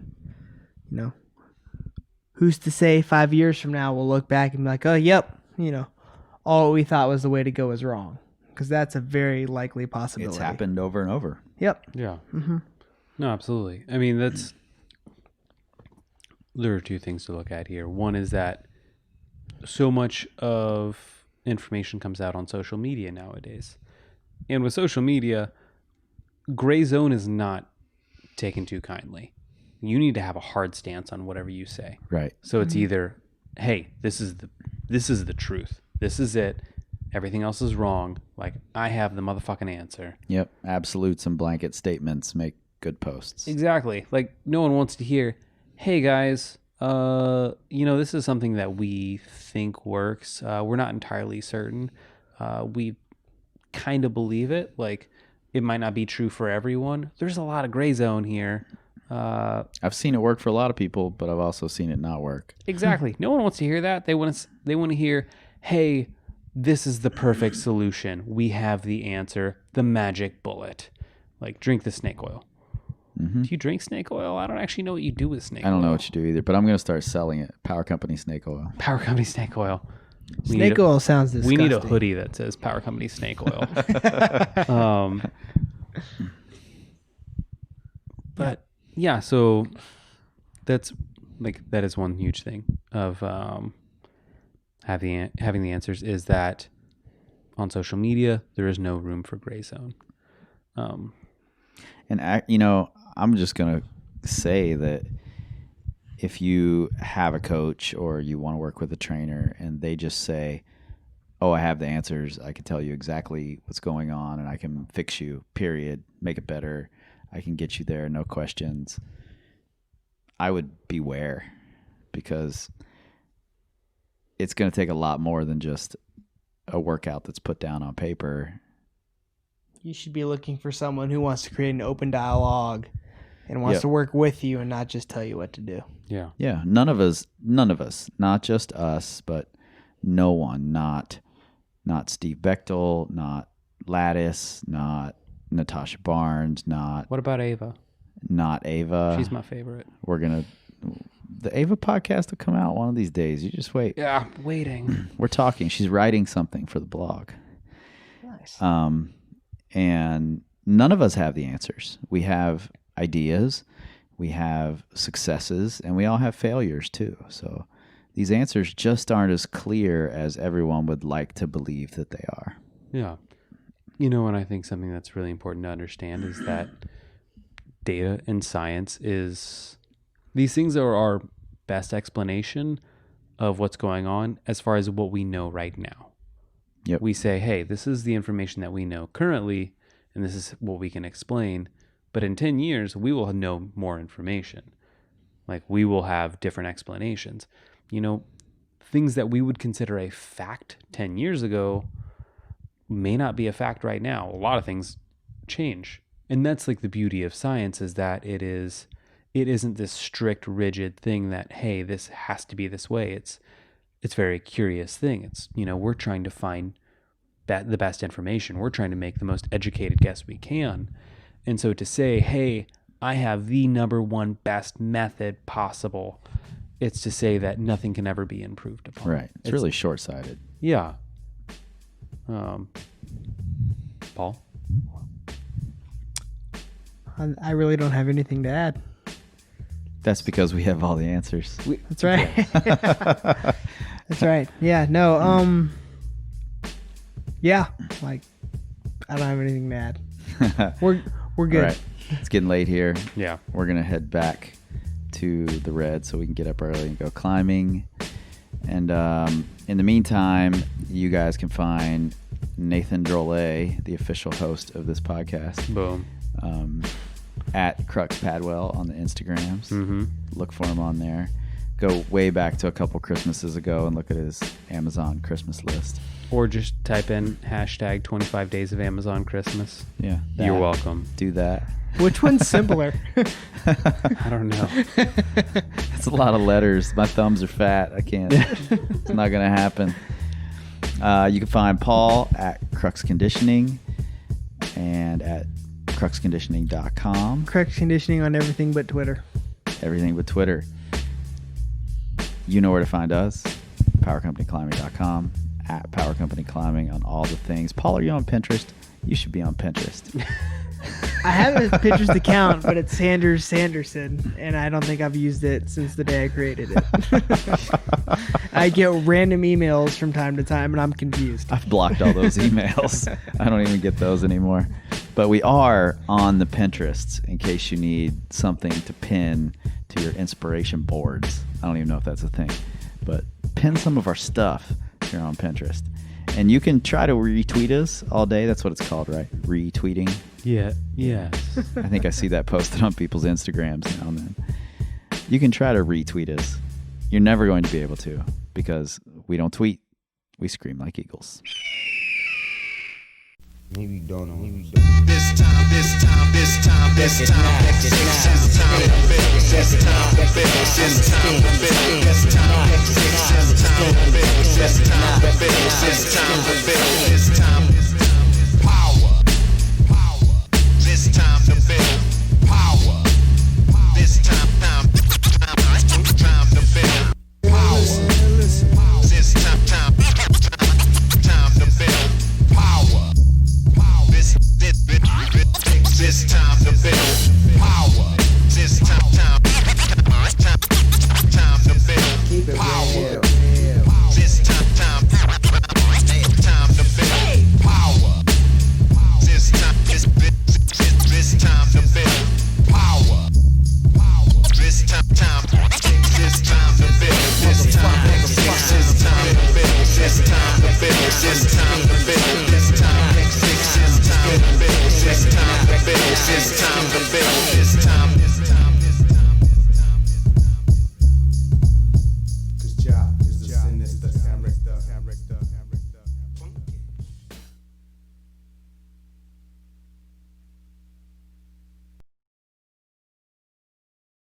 who's to say 5 years from now we'll look back and be like, oh, yep, all we thought was the way to go is wrong. Because that's a very likely possibility. It's happened over and over. Yep. Yeah. No, absolutely. I mean, there are two things to look at here. One is that so much of information comes out on social media nowadays. And with social media, gray zone is not taken too kindly. You need to have a hard stance on whatever you say. Right. So it's either, hey, this is the truth. This is it. Everything else is wrong. Like, I have the motherfucking answer. Yep. Absolutes and blanket statements make good posts. Exactly. Like, no one wants to hear, hey guys, this is something that we think works. We're not entirely certain. We kind of believe it. Like, it might not be true for everyone. There's a lot of gray zone here. I've seen it work for a lot of people, but I've also seen it not work. Exactly. No one wants to hear that. They want to hear, hey, this is the perfect solution. We have the answer, the magic bullet. Like, drink the snake oil. Mm-hmm. Do you drink snake oil? I don't actually know what you do with snake oil. I don't know what you do either, but I'm going to start selling it. Power Company snake oil. Power Company snake oil. Snake oil sounds disgusting. We need a hoodie that says Power Company snake oil. But yeah, so that is one huge thing of having the answers, is that on social media there is no room for gray zone. And I'm just going to say that if you have a coach or you want to work with a trainer and they just say, oh, I have the answers, I can tell you exactly what's going on and I can fix you, period, make it better, I can get you there, no questions, I would beware, because it's going to take a lot more than just a workout that's put down on paper. You should be looking for someone who wants to create an open dialogue and wants to work with you and not just tell you what to do. Yeah. Yeah. None of us, not just us, but no one, not Steve Bechtel, not Lattice, not Natasha Barnes, What about Ava? Not Ava. She's my favorite. The Ava podcast will come out one of these days. You just wait. Yeah, waiting. We're talking. She's writing something for the blog. Nice. And none of us have the answers. We have ideas, we have successes, and we all have failures too. So these answers just aren't as clear as everyone would like to believe that they are. Yeah. And I think something that's really important to understand is that data and science these things are our best explanation of what's going on as far as what we know right now. Yep. We say, hey, this is the information that we know currently, and this is what we can explain. But in 10 years, we will know more information. Like, we will have different explanations. Things that we would consider a fact 10 years ago may not be a fact right now. A lot of things change. And that's like the beauty of science, is that it isn't this strict, rigid thing that, hey, this has to be this way. It's a very curious thing. It's, we're trying to find the best information. We're trying to make the most educated guess we can. And so to say, hey, I have the number one best method possible, it's to say that nothing can ever be improved upon. Right. It's really short-sighted. Yeah. Paul? I really don't have anything to add. That's because we have all the answers. That's right. That's right. Yeah. No. Yeah. Like, I don't have anything to add. We're good. All right. It's getting late here. Yeah. We're gonna head back to the red so we can get up early and go climbing. And in the meantime, you guys can find Nathan Drolet, the official host of this podcast. Boom. At Crux Padwell on the Instagrams. Mm-hmm. Look for him on there. Go way back to a couple Christmases ago and look at his Amazon Christmas list. Or just type in hashtag 25 days of Amazon Christmas. Yeah. You're welcome. Do that. Which one's simpler? I don't know. It's a lot of letters. My thumbs are fat. I can't. It's not going to happen. You can find Paul at Crux Conditioning and at cruxconditioning.com. Correct conditioning on everything but Twitter. Everything but Twitter. You know where to find us. PowerCompanyClimbing.com. At Power Company Climbing on all the things. Paul, are you on Pinterest? You should be on Pinterest. I have a Pinterest account, but it's Sanders Sanderson, and I don't think I've used it since the day I created it. I get random emails from time to time, and I'm confused. I've blocked all those emails. I don't even get those anymore. But we are on the Pinterest in case you need something to pin to your inspiration boards. I don't even know if that's a thing. But pin some of our stuff here on Pinterest. And you can try to retweet us all day. That's what it's called, right? Retweeting. Yeah. Yes. I think I see that posted on people's Instagrams now and then. You can try to retweet us. You're never going to be able to because we don't tweet. We scream like eagles. Maybe don't know. This time, this time, this time, this time, this time to build, this time to build, this time to build, this time, this time to build, this time to build, this time to build, this time, power, this time to build, power, this time to build, power, this time to build, power. This time to build power. This time to build power. This time to build power. This time to build power. This time to build power. This time to build. This time to build. This time to build. This time to build. This time to build. This time to build. This time to build. This time